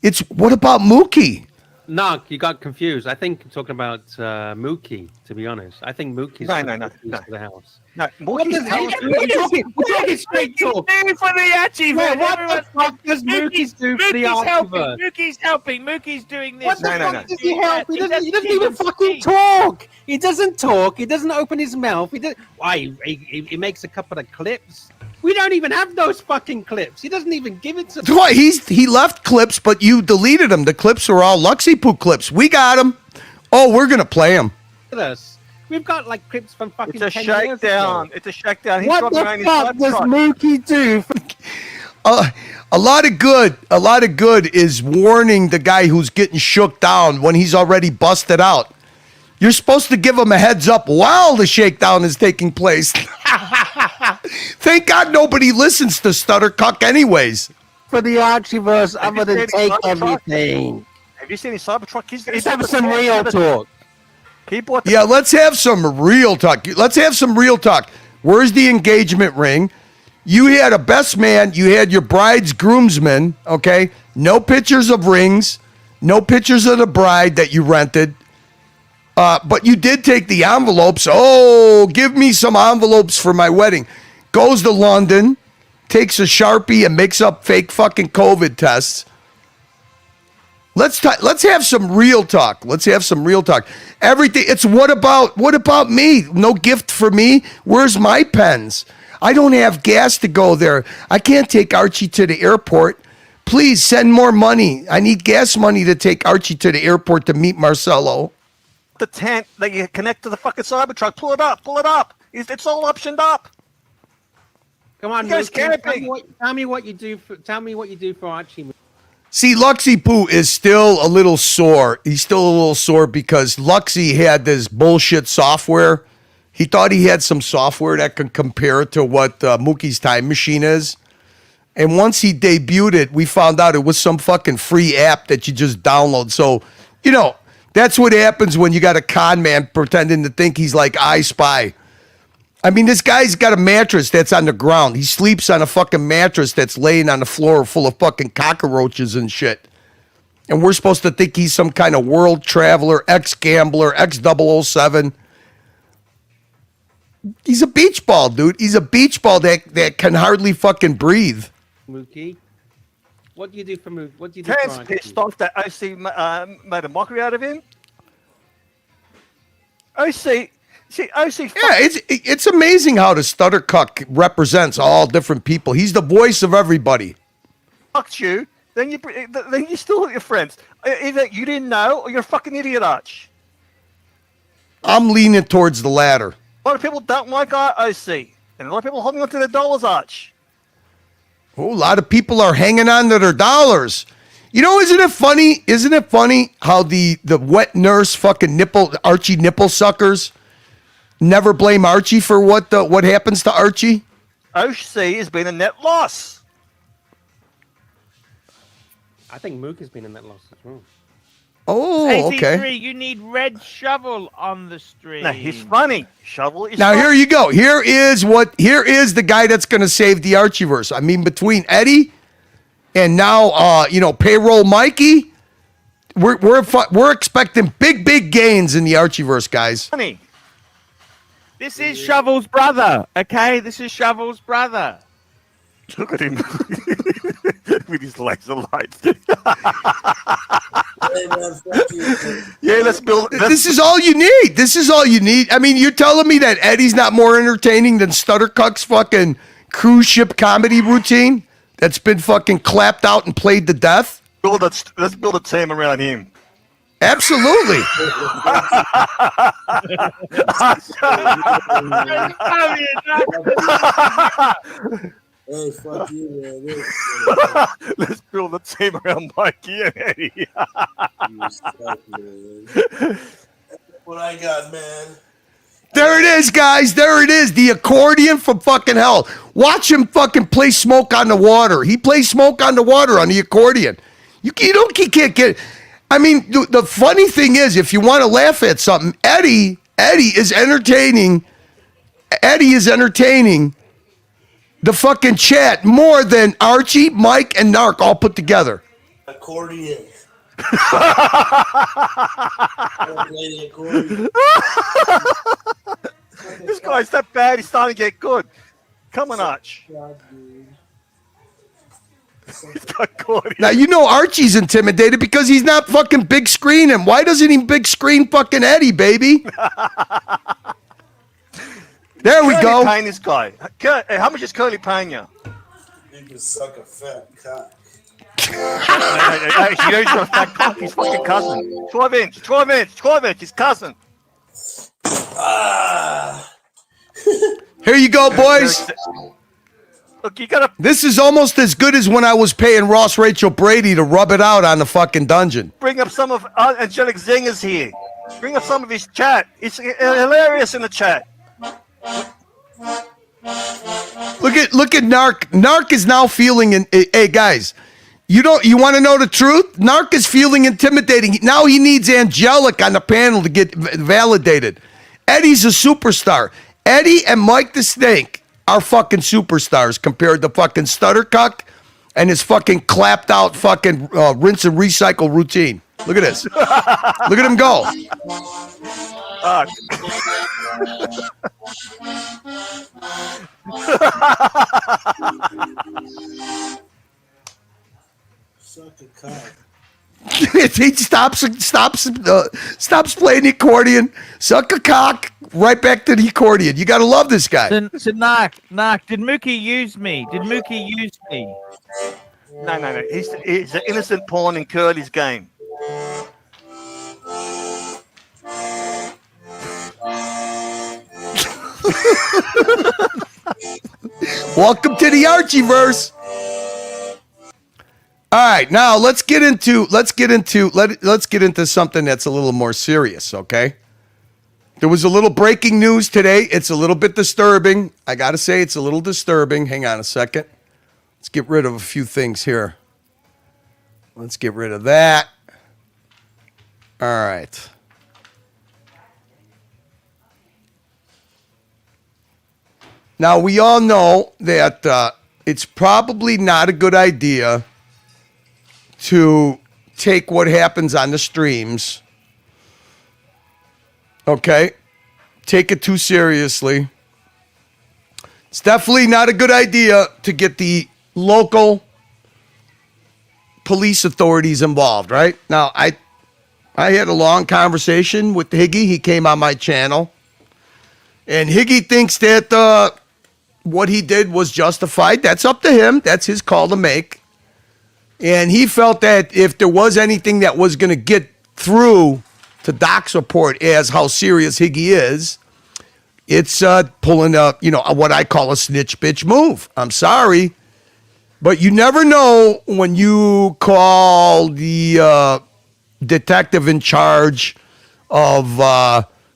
It's what about Mookie? No, you got confused. I think you're talking about Mookie, to be honest. I think Mookie's No. to the house. No, We're talking straight talk. For the Archieverse. What the fuck does Mookie do for the Archieverse? Mookie's helping. Mookie's doing this. What the fuck does he help? He doesn't even fucking talk. He doesn't talk. He doesn't open his mouth. He makes a couple of clips. We don't even have those fucking clips. He doesn't even give it to. Why? He left clips, but you deleted them. The clips were all Luxy Poo clips. We got them. Oh, we're gonna play them. Us. We've got like clips from fucking. It's a shakedown. It's a shakedown. He's What the fuck does Mookie do? A lot of good is warning the guy who's getting shook down when he's already busted out. You're supposed to give him a heads up while the shakedown is taking place. Thank God nobody listens to Stuttercuck anyways. For the Archieverse, I'm Have you gonna seen take Cybertruck? everything. Have you seen his Cybertruck? Let's have some real talk. He bought the Yeah, let's have some real talk. Where's the engagement ring? You had a best man. You had your bride's groomsmen, okay? No pictures of rings. No pictures of the bride that you rented. But you did take the envelopes. Oh, give me some envelopes for my wedding. Goes to London, takes a Sharpie and makes up fake fucking COVID tests. Let's have some real talk. Everything. It's what about me? No gift for me. Where's my pens? I don't have gas to go there. I can't take Archie to the airport. Please send more money. I need gas money to take Archie to the airport to meet Marcelo. the tent that you connect to the fucking Cybertruck. Pull it up. It's all optioned up. Come on, you guys camping. Tell me what you do for Archie. See, Luxy Poo is still a little sore. He's still a little sore because Luxy had this bullshit software. He thought he had some software that could compare to what Mookie's Time Machine is. And once he debuted it, we found out it was some fucking free app that you just download. So, you know, that's what happens when you got a con man pretending to think he's like I Spy. I mean, this guy's got a mattress that's on the ground. He sleeps on a fucking mattress that's laying on the floor full of fucking cockroaches and shit. And we're supposed to think he's some kind of world traveler, ex-gambler, ex-007. He's a beach ball, dude. He's a beach ball that can hardly fucking breathe. Mookie, what do you do for Mookie? What do you do for Ken's Archie? pissed off that OC made a mockery out of him. OC, see, OC. Yeah, it's amazing how the stutter cuck represents all different people. He's the voice of everybody. Fucked you. Then you still your friends. Either you didn't know, or you're a fucking idiot, Arch. I'm leaning towards the latter. A lot of people don't like OC, and a lot of people are holding on to their dollars, Arch. Oh, a lot of people are hanging on to their dollars. You know, isn't it funny? Isn't it funny how the wet nurse fucking Archie nipple suckers never blame Archie for what happens to Archie? OC has been a net loss. I think Mookie's been in that loss as well. Oh, okay. AC3, you need Red Shovel on the stream. Now he's funny. Shovel is Now funny. here you go. Here is the guy that's going to save the Archieverse. I mean, between Eddie and now payroll Mikey, we're expecting big gains in the Archieverse, guys. Funny. This is Shovel's brother, okay? This is Shovel's brother. Look at him with his laser lights. Yeah, let's build. This is all you need. This is all you need. I mean, you're telling me that Eddie's not more entertaining than Stuttercuck's fucking cruise ship comedy routine that's been fucking clapped out and played to death? Let's build a team around him. Absolutely. Hey, fuck you, man. Let's build a team around Mikey and Eddie. You suck, man. What I got, man. There it is, guys. There it is. The accordion from fucking hell. Watch him fucking play Smoke on the Water. He plays Smoke on the Water on the accordion. You can't get. I mean, the funny thing is, if you want to laugh at something, Eddie is entertaining. Eddie is entertaining the fucking chat more than Archie, Mike, and Narc all put together. Accordion. This guy's that bad, he's starting to get good. Come on, Arch. He's got accordion. Now, you know Archie's intimidated because he's not fucking big screen him. Why doesn't he big screen fucking Eddie, baby? There we go. Paying this guy. How much is Curly paying you? You can suck a fat cock. Actually, he's got a fat cock. His fucking cousin. 12 inch. His cousin. Here you go, boys. Look, you gotta This is almost as good as when I was paying Ross Rachel Brady to rub it out on the fucking dungeon. bring up some of Angelic Zingers here. Bring up some of his chat. It's hilarious in the chat. Look at Narc. Narc is now feeling hey guys, you want to know the truth? Narc is feeling intimidating. Now he needs Angelic on the panel to get validated. Eddie's a superstar. Eddie and Mike the Snake are fucking superstars compared to fucking Stuttercuck and his fucking clapped out fucking rinse and recycle routine. Look at this. Look at him go. Suck a cock. He stops playing the accordion, suck a cock, right back to the accordion. You got to love this guy. So Narc, did Mookie use me? No. He's an innocent pawn in Curly's game. Welcome to the Archieverse. All right, now let's get into something that's a little more serious, okay? There was a little breaking news today. It's a little bit disturbing. I got to say it's a little disturbing. Hang on a second. Let's get rid of a few things here. Let's get rid of that. All right. Now, we all know that it's probably not a good idea to take what happens on the streams. Okay? Take it too seriously. It's definitely not a good idea to get the local police authorities involved, right? Now, I had a long conversation with Higgy. He came on my channel. And Higgy thinks that what he did was justified. That's up to him. That's his call to make. And he felt that if there was anything that was going to get through to Doc's report as how serious Higgy is, it's pulling up, what I call a snitch bitch move. I'm sorry. But you never know when you call the detective in charge of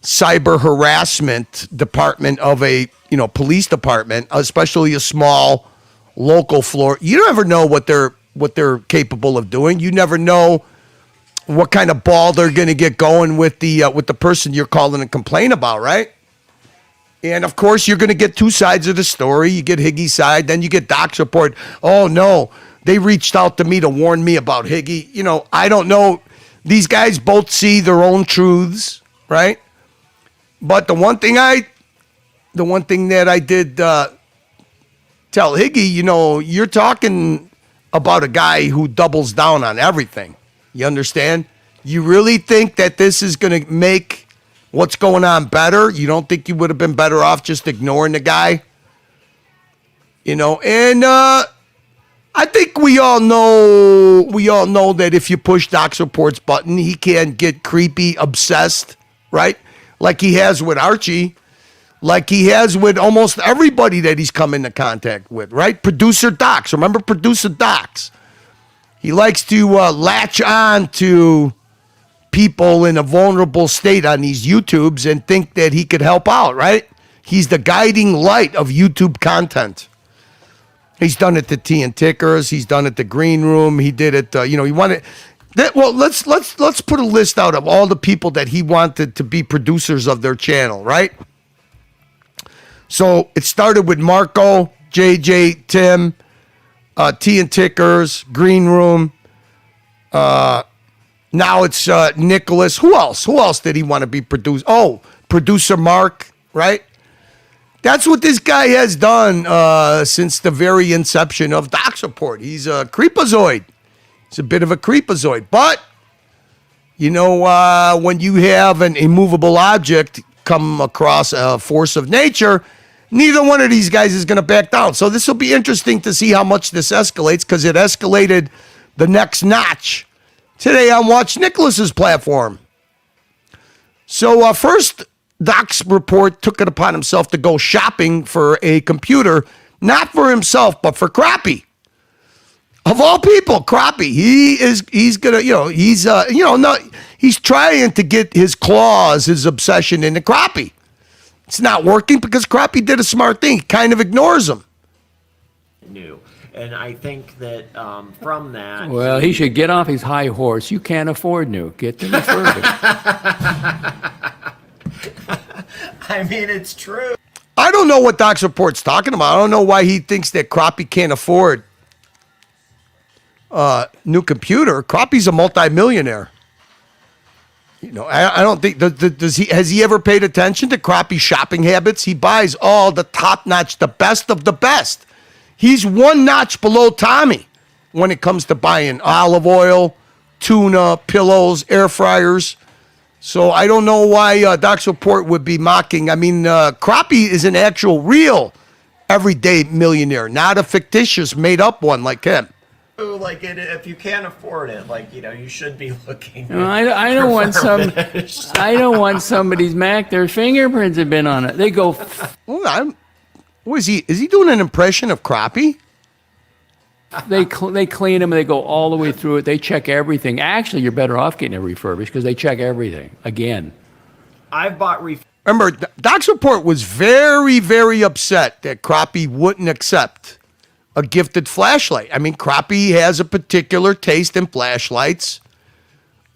cyber harassment department of a police department, especially a small local floor. You never know what they're capable of doing. You never know what kind of ball they're going to get going with the person you're calling and complain about, right? And of course, you're going to get two sides of the story. You get Higgy's side, then you get Doc's report. Oh no, they reached out to me to warn me about Higgy. I don't know. These guys both see their own truths, right? But the one thing that I did tell Higgy, you're talking about a guy who doubles down on everything. You understand? You really think that this is going to make what's going on better? You don't think you would have been better off just ignoring the guy? And I think we all know that if you push Doc's reports button, he can get creepy, obsessed, right? Like he has with Archie, like he has with almost everybody that he's come into contact with, right? Producer Docs. Remember Producer Docs? He likes to latch on to people in a vulnerable state on these YouTubes and think that he could help out, right? He's the guiding light of YouTube content. He's done it to Tea and Tickers. He's done it to Green Room. He did it. He wanted that. Well, let's put a list out of all the people that he wanted to be producers of their channel, right? So it started with Marco, JJ, Tim, Tea and Tickers, Green Room. Now it's Nicholas. Who else? Who else did he want to be produced? Oh, producer Mark, right? That's what this guy has done since the very inception of Doc's Report. He's a creepazoid. He's a bit of a creepazoid. But, when you have an immovable object come across a force of nature, neither one of these guys is going to back down. So this will be interesting to see how much this escalates, because it escalated the next notch today on Watch Nicholas's platform. So first, Doc's report took it upon himself to go shopping for a computer, not for himself, but for Crappie. Of all people, Crappie. He's gonna, he's trying to get his claws, his obsession into Crappie. It's not working because Crappie did a smart thing. He kind of ignores him. New. And I think that from that... Well, he should get off his high horse. You can't afford new. Get the refurbished. I mean, it's true. I don't know what Doc's report's talking about. I don't know why he thinks that Crappie can't afford new computer. Crappie's a multimillionaire. I don't think has he ever paid attention to Crappie's shopping habits? He buys all the top notch, the best of the best. He's one notch below Tommy when it comes to buying olive oil, tuna, pillows, air fryers. So I don't know why Doc's report would be mocking. I mean, Crappie is an actual, real, everyday millionaire, not a fictitious, made-up one like him. Like, if you can't afford it, you should be looking. I don't want I don't want somebody's Mac. Their fingerprints have been on it. They go. Is he doing an impression of Crappie? They clean them. They go all the way through it. They check everything. Actually, you're better off getting it refurbished because they check everything again. I've bought Remember, Doc's report was very, very upset that Crappie wouldn't accept a gifted flashlight. I mean, Crappie has a particular taste in flashlights,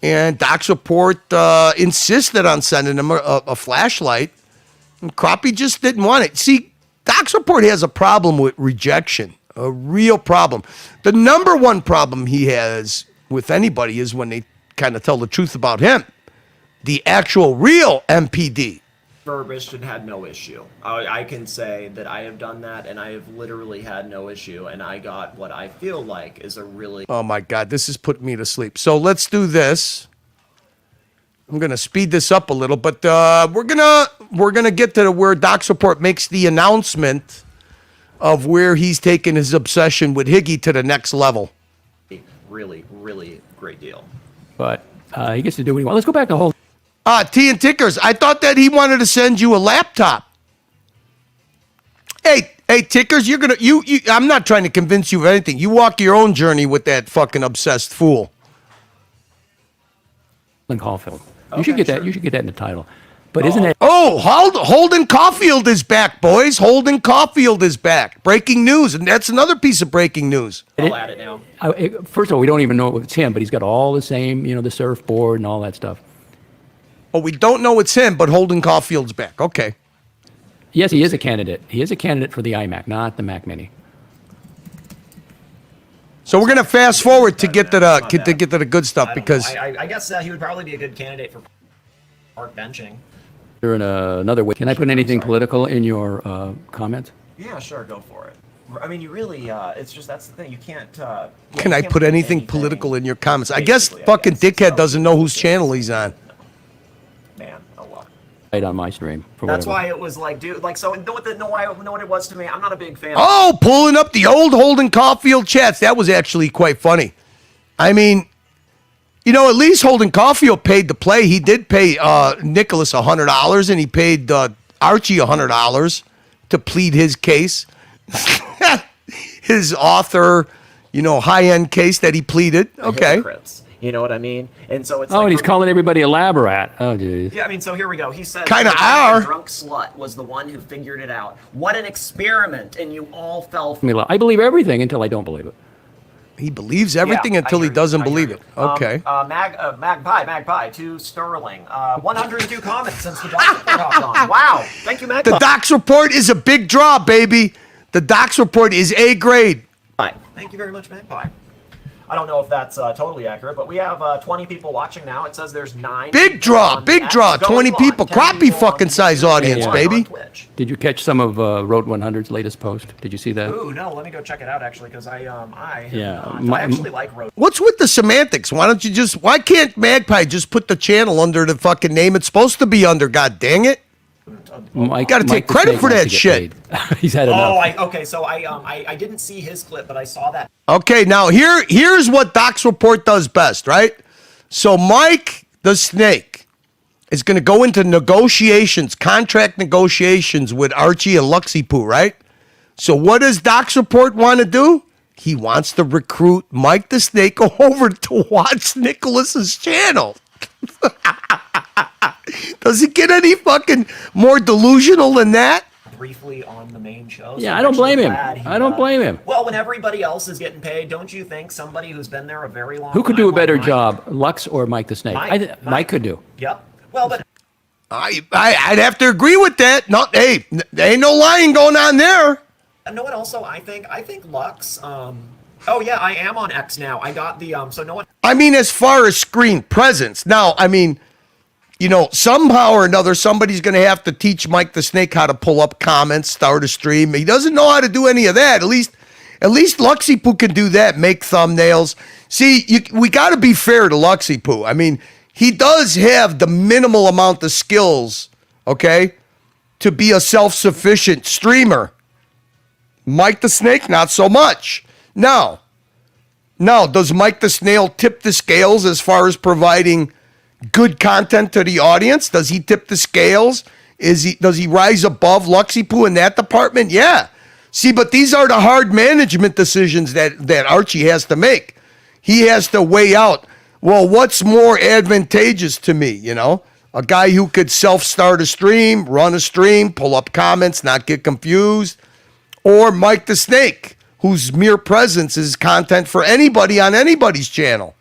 and Doc's report insisted on sending him a flashlight, and Crappie just didn't want it. See, Doc's report has a problem with rejection, a real problem. The number one problem he has with anybody is when they kind of tell the truth about him. The actual real MPD. Refurbished and had no issue. I can say that I have done that and I have literally had no issue, and I got what I feel like is a really... Oh my God, this is putting me to sleep. So let's do this. I'm gonna speed this up a little, but we're gonna get to where Doc's Report makes the announcement of where he's taking his obsession with Higgy to the next level. Really, really great deal. But he gets to do what he wants. Let's go back to whole. T and Tickers, I thought that he wanted to send you a laptop. Hey, Tickers, you're gonna I'm not trying to convince you of anything. You walk your own journey with that fucking obsessed fool. Caulfield. You should get that. You should get that in the title. But isn't it? Oh, Holden Caulfield is back, boys. Holden Caulfield is back. Breaking news, and that's another piece of breaking news. I'll add it now. First of all, we don't even know it's him, but he's got all the same, the surfboard and all that stuff. Oh, we don't know it's him, but Holden Caulfield's back. Okay. Yes, he is a candidate. He is a candidate for the iMac, not the Mac Mini. So we're gonna fast forward to get to the good stuff because I guess he would probably be a good candidate for park benching. You're in another way. Can I put anything political in your comments? Yeah, sure, go for it. I mean, you really, it's just, that's the thing, you can't... can I put anything political in your comments? I guess fucking dickhead doesn't know whose channel he's on. Man, oh well. Right on my stream. That's why it was like, dude, like, so know what it was to me? I'm not a big fan. Oh, pulling up the old Holden Caulfield chats. That was actually quite funny. I mean, at least Holden Caulfield paid to play. He did pay Nicholas $100, and he paid Archie $100 to plead his case. His author, high-end case that he pleaded. Okay. You know what I mean? And so it's and he's calling everybody a lab rat. Oh, geez. Yeah, I mean, so here we go. He said, kind of our drunk slut was the one who figured it out. What an experiment, and you all fell for I believe everything until I don't believe it. He believes everything until he doesn't believe it. Okay. Magpie to Sterling. 102 comments since the Doc's Report hopped on. Wow. Thank you, Magpie. The Doc's Report is a big draw, baby. The Doc's Report is A grade. Thank you very much, Magpie. I don't know if that's totally accurate, but we have 20 people watching now. It says there's 9. Big draw. 20 people. Crappie fucking size audience, baby. Did you catch some of Road 100's latest post? Did you see that? Ooh, no, let me go check it out, actually, because I actually like Road. What's with the semantics? Why can't Magpie just put the channel under the fucking name it's supposed to be under, god dang it? Mike, gotta take credit for that shit. He's had enough. Okay, so I didn't see his clip, but I saw that. Okay, now here's what Doc's Report does best, right? So Mike the Snake is going to go into contract negotiations with Archie and Luxy Poo, right? So what does Doc's Report want to do? He wants to recruit Mike the Snake over to watch Nicholas's channel. Does it get any fucking more delusional than that? Briefly on the main show. Yeah, I don't blame him. I don't blame him. Well, when everybody else is getting paid, don't you think somebody who's been there a very long time... Who could do a better job, Lux or Mike the Snake? Mike could do. Yep. Well, but... I'd have to agree with that. Hey, there ain't no lying going on there. No, and also, I think Lux... Oh, yeah, I am on X now. I got the... So no one... I mean, as far as screen presence. Now, I mean... somehow or another, somebody's going to have to teach Mike the Snake how to pull up comments, start a stream. He doesn't know how to do any of that. At least Luxy Poo can do that, make thumbnails. See, we got to be fair to Luxy Poo. I mean, he does have the minimal amount of skills, okay, to be a self-sufficient streamer. Mike the Snake, not so much. Now, does Mike the Snail tip the scales as far as providing good content to the audience? Does he tip the scales? Does he rise above Luxy Poo in that department? Yeah. See, but these are the hard management decisions that Archie has to make. He has to weigh out, well, what's more advantageous to me, A guy who could self-start a stream, run a stream, pull up comments, not get confused, or Mike the Snake, whose mere presence is content for anybody on anybody's channel.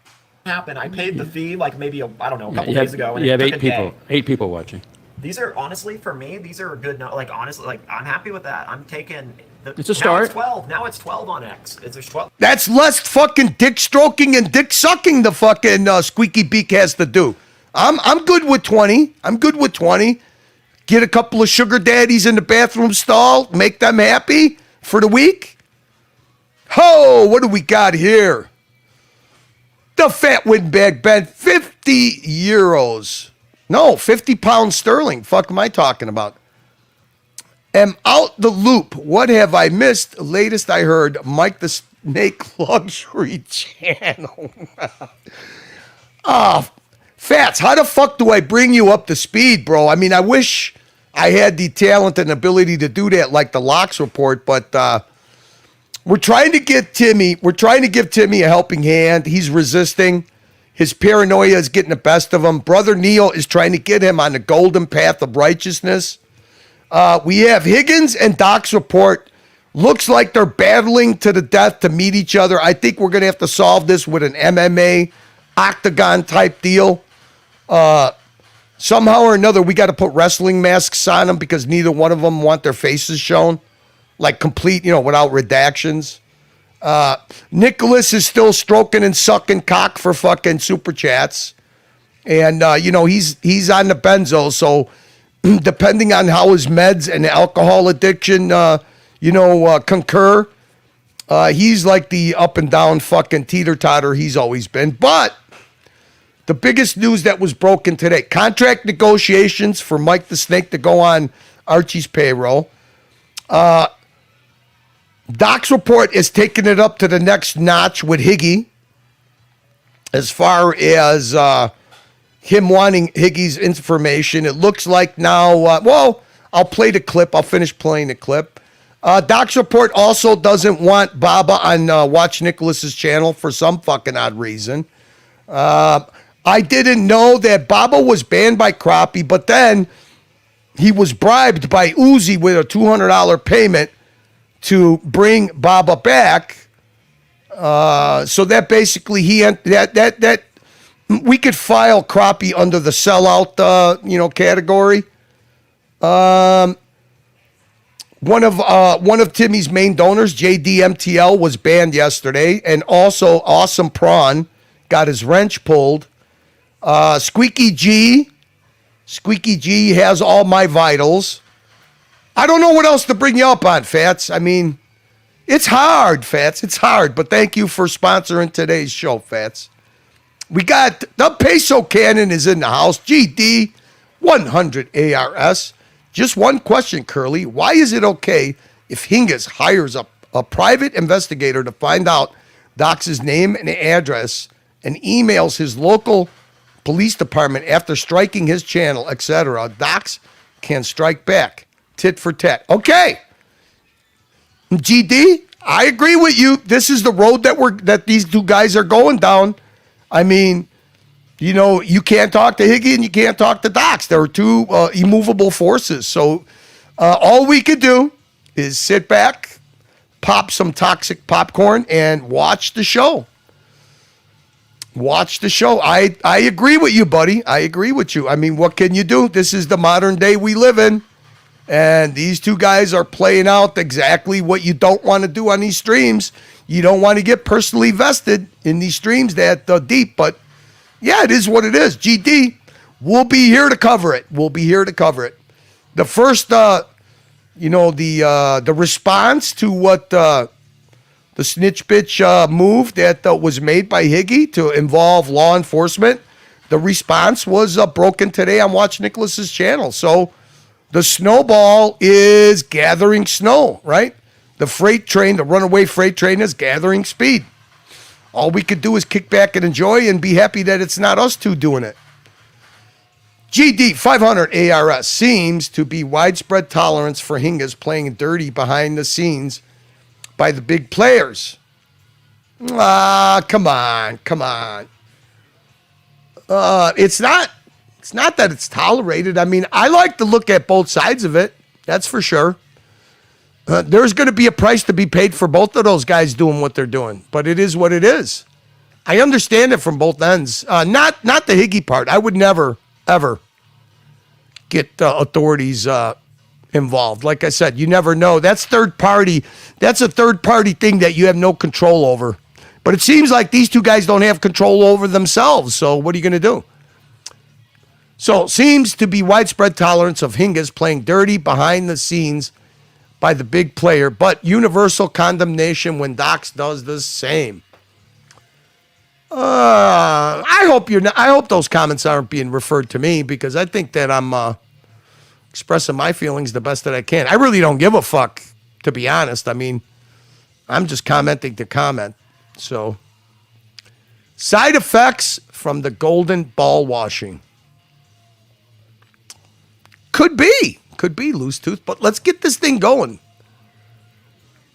Happen. I paid the fee like maybe a couple days ago. And you have it took 8 people watching. These are honestly for me. These are good. Like honestly, like I'm happy with that. I'm taking It's a Now start. it's 12. Now it's 12 on X. There's 12. That's less fucking dick stroking and dick sucking the fucking Squeaky Beak has to do. I'm good with 20. I'm good with 20. Get a couple of sugar daddies in the bathroom stall. Make them happy for the week. Ho, what do we got here? The fat windbag bet, 50 euros. No, 50 pounds sterling. Fuck am I talking about? Am out the loop. What have I missed? Latest I heard, Mike the Snake Luxury Channel. Fats, how the fuck do I bring you up to speed, bro? I mean, I wish I had the talent and ability to do that like the Locks report, but we're trying to give Timmy a helping hand. He's resisting. His paranoia is getting the best of him. Brother Neil is trying to get him on the golden path of righteousness. We have Higgins and Doc's report. Looks like they're battling to the death to meet each other. I think we're going to have to solve this with an MMA octagon type deal. Somehow or another, we got to put wrestling masks on them because neither one of them want their faces shown. Like complete, without redactions. Nicholas is still stroking and sucking cock for fucking super chats. And, he's on the benzo. So depending on how his meds and alcohol addiction, concur, he's like the up and down fucking teeter-totter he's always been. But the biggest news that was broken today, contract negotiations for Mike the Snake to go on Archie's payroll. Doc's report is taking it up to the next notch with Higgy as far as him wanting Higgy's information. It looks like now, I'll play the clip. I'll finish playing the clip. Doc's report also doesn't want Baba on Watch Nicholas's channel for some fucking odd reason. I didn't know that Baba was banned by Crappie, but then he was bribed by Uzi with a $200 payment to bring Baba back. So that basically that we could file Crappie under the sellout category. One of Timmy's main donors, JDMTL, was banned yesterday, and also Awesome Prawn got his wrench pulled. Squeaky G has all my vitals. I don't know what else to bring you up on, Fats. I mean, it's hard, Fats. It's hard, but thank you for sponsoring today's show, Fats. We got the Peso Cannon is in the house. GD 100 ARS. Just one question, Curly. Why is it okay if Hingus hires a private investigator to find out Doc's name and address and emails his local police department after striking his channel, etc.? Docs can strike back. Tit for tat. Okay. GD, I agree with you. This is the road that these two guys are going down. I mean, you can't talk to Higgy and you can't talk to Docs. There are two immovable forces. So all we could do is sit back, pop some toxic popcorn, and watch the show. Watch the show. I agree with you, buddy. I agree with you. I mean, what can you do? This is the modern day we live in. And these two guys are playing out exactly what you don't want to do on these streams. You don't want to get personally vested in these streams that deep. But, yeah, it is what it is. GD, we'll be here to cover it. We'll be here to cover it. The first, the response to what the snitch bitch move that was made by Higgy to involve law enforcement, the response was broken today on Watch Nicholas's channel. So the snowball is gathering snow, right? The freight train, the runaway freight train is gathering speed. All we could do is kick back and enjoy and be happy that it's not us two doing it. GD 500 ARS seems to be widespread tolerance for Hingas playing dirty behind the scenes by the big players. Come on. It's not that it's tolerated. I mean, I like to look at both sides of it. That's for sure. There's going to be a price to be paid for both of those guys doing what they're doing, but it is what it is. I understand it from both ends. Not the Higgy part. I would never, ever get authorities involved. Like I said, you never know. That's third party. That's a third party thing that you have no control over. But it seems like these two guys don't have control over themselves. So what are you going to do? So seems to be widespread tolerance of Hingas playing dirty behind the scenes by the big player, but universal condemnation when Docs does the same. I hope you're not, I hope those comments aren't being referred to me, because I think that I'm expressing my feelings the best that I can. I really don't give a fuck, to be honest. I mean, I'm just commenting to comment. So, side effects from the golden ball washing. Could be loose tooth, but let's get this thing going.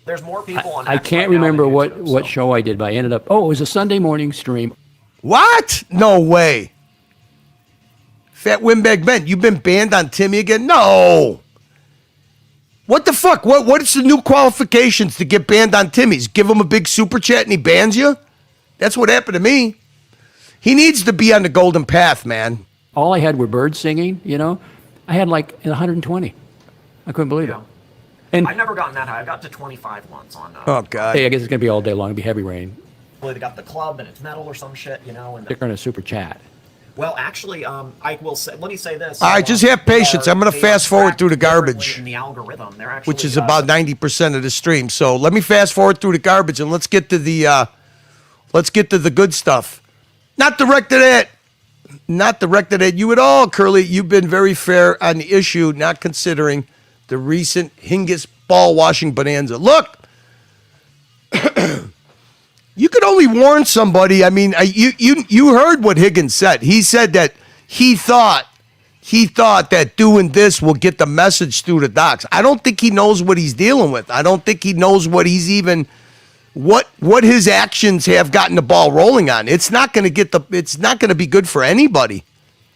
There's more people on I X can't right now remember than what YouTube, so. show I did, but I ended up. Oh, it was a Sunday morning stream. What? No way. Fat Windbag Ben, you've been banned on Timmy again? No. What the fuck? What's the new qualifications to get banned on Timmy's? Give him a big super chat and he bans you? That's what happened to me. He needs to be on the golden path, man. All I had were birds singing. You know, I had like 120. I couldn't believe it. And I've never gotten that high. I got to 25 once on. Oh God. Hey, I guess it's gonna be all day long. It'll be heavy rain. Well, they got the club and it's metal or some shit, you know. And They're gonna super chat. well, actually, I will say. Let me say this. All right, just have patience. I'm going to fast forward through the garbage, In the algorithm, they're actually, which is about 90% of the stream. So let me fast forward through the garbage and let's get to the good stuff. Not directed at you at all, Curly. You've been very fair on the issue, not considering the recent Hingus ball washing bonanza. Look, you could only warn somebody. I mean, you heard what Higgins said. He said that he thought that doing this will get the message through the Docs. I don't think he knows what he's dealing with. I don't think he knows what he's even what his actions have gotten the ball rolling on. It's not going to be good for anybody.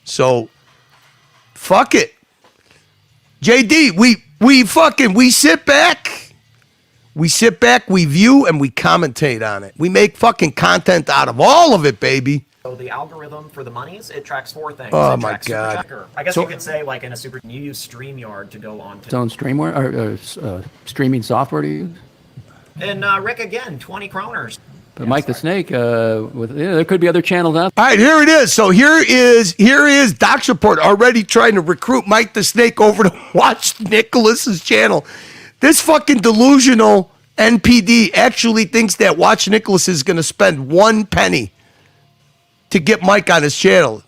So fuck it. JD, we sit back, we view, and we commentate on it. We make fucking content out of all of it, baby. So the algorithm for the monies, it tracks 4 things. Oh, It my tracks God. Super Checker. I guess you could say, like in a super, you use StreamYard to go on Its to. own streamware or streaming software to use. And Rick again, 20 kroners. But Mike the Snake, there could be other channels out. All right, here it is. So here is Doc's Report already trying to recruit Mike the Snake over to watch Nicholas's channel. This fucking delusional NPD actually thinks that Watch Nicholas is going to spend 1 penny to get Mike on his channel.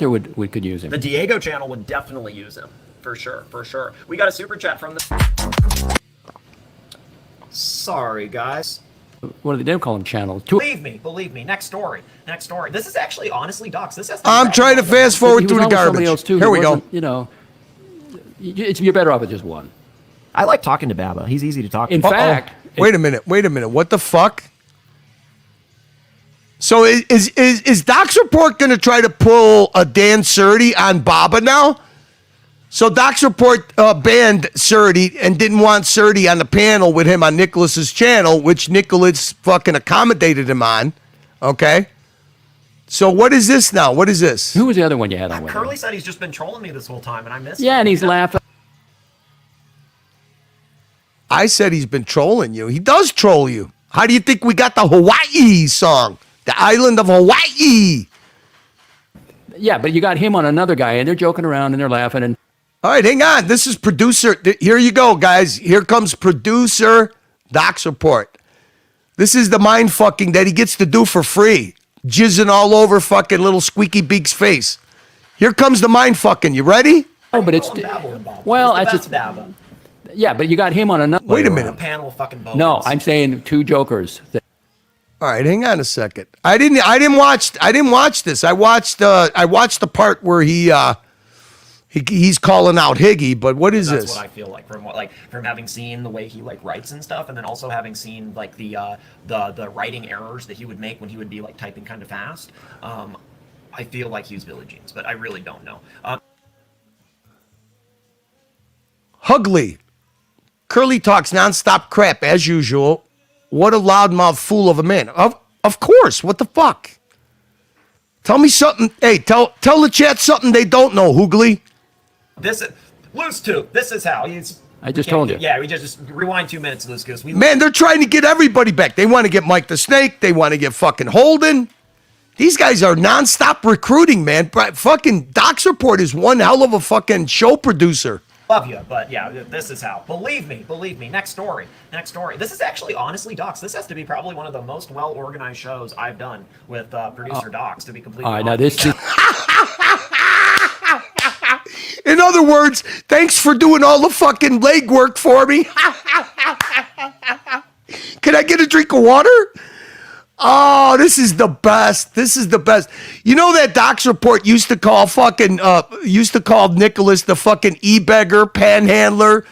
We could use him. The Diego channel would definitely use him. For sure. We got a super chat from the. Sorry, guys. What do they do? Call them channels. Believe me. Next story. This is actually, honestly, Docs. This has. I'm trying to fast forward through the garbage. Here we go. You know, you're better off with just one. I like talking to Baba. He's easy to talk to. In fact, wait a minute. What the fuck? So is Doc's Report going to try to pull a Dan Surdy on Baba now? So Doc's Report banned Surdy and didn't want Surdy on the panel with him on Nicholas's channel, which Nicholas fucking accommodated him on. Okay. So what is this now? What is this? Who was the other one you had on with him? Curly said he's just been trolling me this whole time, and I missed. Yeah, and he's laughing. I said he's been trolling you. He does troll you. How do you think we got the Hawaii song? The island of Hawaii. Yeah, but you got him on another guy, and they're joking around and they're laughing. And all right, hang on. This is producer. Here you go, guys. Here comes producer Doc's Report. This is the mind fucking that he gets to do for free. Jizzing all over fucking little Squeaky Beak's face. Here comes the mind fucking. You ready? Oh, but it's well, that's just Baba. yeah, but you got him on another. Wait a minute. Panel of fucking bones. No, I'm saying 2 jokers. All right, hang on a second. I didn't watch this. I watched the part where he's calling out Higgy, but what is That's this? what I feel like from having seen the way he writes and stuff, and then also having seen the writing errors that he would make when he would be typing kind of fast. I feel like he's Billie Jeans, but I really don't know. Hugly. Curly talks nonstop crap as usual. What a loudmouth fool of a man. Of course. What the fuck? Tell me something. Hey, tell the chat something they don't know, Hoogly. Loose Tooth. This is how he's. I just told you. Yeah, we just rewind 2 minutes, Loose Goose. Man, they're trying to get everybody back. They want to get Mike the Snake. They want to get fucking Holden. These guys are nonstop recruiting, man. Fucking Doc's Report is one hell of a fucking show producer. Love you, but yeah, this is how. Believe me. Next story. This is actually, honestly, Docs, this has to be probably one of the most well-organized shows I've done with producer Docs, to be completely honest. All right, now this is... In other words, thanks for doing all the fucking legwork for me. Can I get a drink of water? Oh, this is the best. You know that Doc's Report used to call Nicholas the fucking e-beggar, panhandler.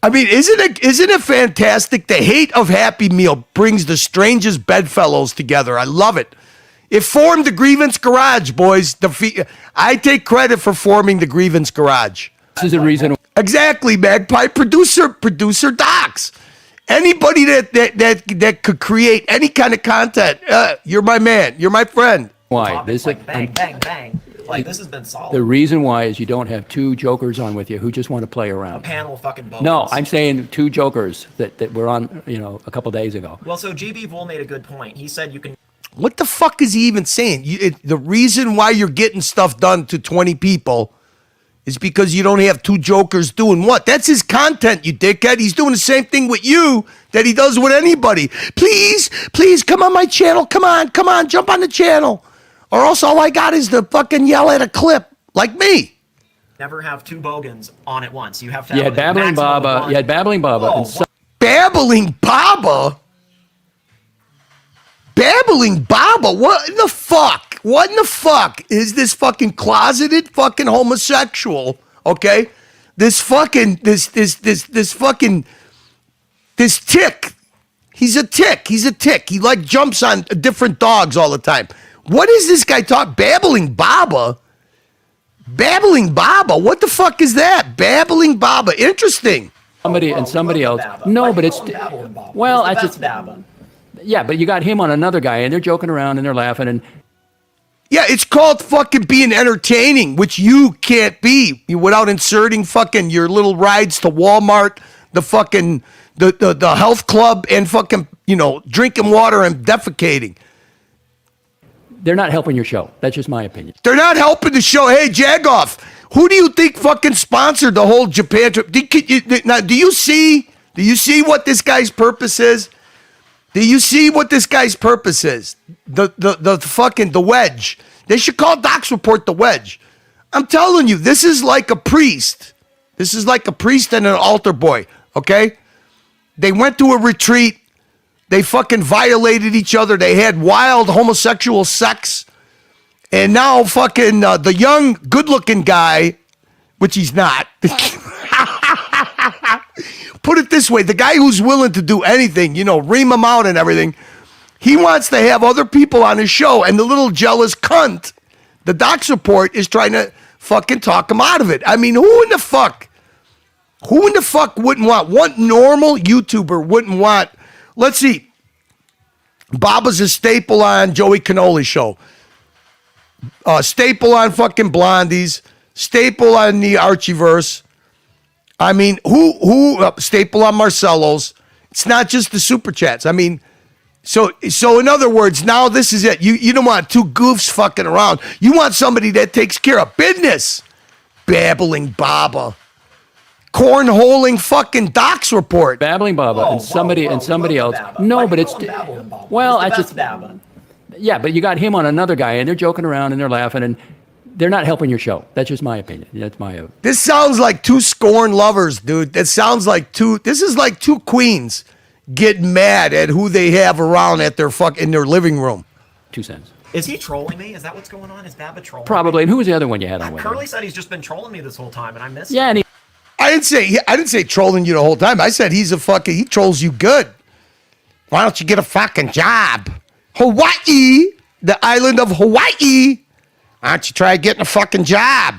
I mean, isn't it fantastic? The hate of Happy Meal brings the strangest bedfellows together. I love it. It formed the Grievance Garage, boys. I take credit for forming the Grievance Garage. This is the reason. Exactly, Magpie. Producer Docs. Anybody that could create any kind of content, you're my man. You're my friend. Why? This like bang. Like, this has been solid. The reason why is you don't have two jokers on with you who just want to play around. A panel of fucking bones. No, I'm saying two jokers that were on, a couple days ago. Well, so GB Bull made a good point. He said you can. What the fuck is he even saying? The reason why you're getting stuff done to 20 people is because you don't have two jokers doing what? That's his content, you dickhead. He's doing the same thing with you that he does with anybody. Please, come on my channel. Come on, jump on the channel. Or else all I got is to fucking yell at a clip like me. Never have two bogans on at once. You have to You have had Babbling Baba. You had Babbling Baba. Oh, and so- Babbling Baba? Babbling Baba? What in the fuck? What in the fuck is this fucking closeted fucking homosexual? Okay, this fucking this tick. He's a tick. He like jumps on different dogs all the time. What is this guy talking? Babbling Baba? What the fuck is that? Babbling Baba. Interesting. Somebody else. No, but it's well, I just. Yeah, but you got him on another guy, and they're joking around and they're laughing, and yeah, it's called fucking being entertaining, which you can't be without inserting fucking your little rides to Walmart, the fucking the health club, and fucking drinking water and defecating. They're not helping your show. That's just my opinion. They're not helping the show. Hey, Jagoff, who do you think fucking sponsored the whole Japan trip? Now, do you see what this guy's purpose is? Do you see what this guy's purpose is? The wedge. They should call Doc's Report the wedge. I'm telling you, this is like a priest. This is like a priest and an altar boy, okay? They went to a retreat. They fucking violated each other. They had wild homosexual sex. And now fucking the young, good-looking guy, which he's not. Put it this way, the guy who's willing to do anything, ream him out and everything, he wants to have other people on his show, and the little jealous cunt, the Doc's Report, is trying to fucking talk him out of it. I mean, who in the fuck wouldn't want, what normal YouTuber wouldn't want, let's see, Baba's a staple on Joey Cannoli's show, staple on fucking Blondie's, staple on the Archieverse. I mean, who staple on Marcelo's? It's not just the super chats. I mean, so in other words, now this is it. You don't want two goofs fucking around. You want somebody that takes care of business. Babbling Baba, cornholing fucking Doc's Report. Babbling Baba and somebody else. No, but it's well, I just yeah, but you got him on another guy, and they're joking around and they're laughing and. They're not helping your show. That's just my opinion. That's my. This sounds like two scorned lovers, dude. This is like two queens getting mad at who they have around at their in their living room. 2 cents. Is he trolling me? Is that what's going on? Is Baba trolling Probably. me? And who was the other one you had on with Curly said he's just been trolling me this whole time, and I missed Yeah, it. and I didn't say trolling you the whole time. I said he trolls you good. Why don't you get a fucking job? Hawaii, the island of Hawaii. Why don't you try getting a fucking job?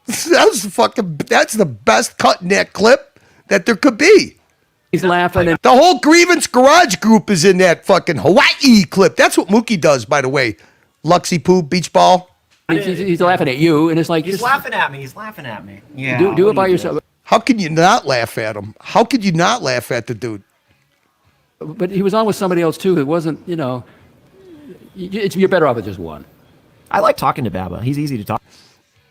That's the best cut in that clip that there could be. He's laughing. And the whole Grievance Garage group is in that fucking Hawaii clip. That's what Mookie does, by the way. Luxy Poo, Beach Ball. He's laughing at you, and it's like He's just laughing at me. He's laughing at me. Yeah. do what it do by you yourself. How can you not laugh at him? How could you not laugh at the dude? But he was on with somebody else too. It wasn't, you're better off with just one. I like talking to Baba. He's easy to talk.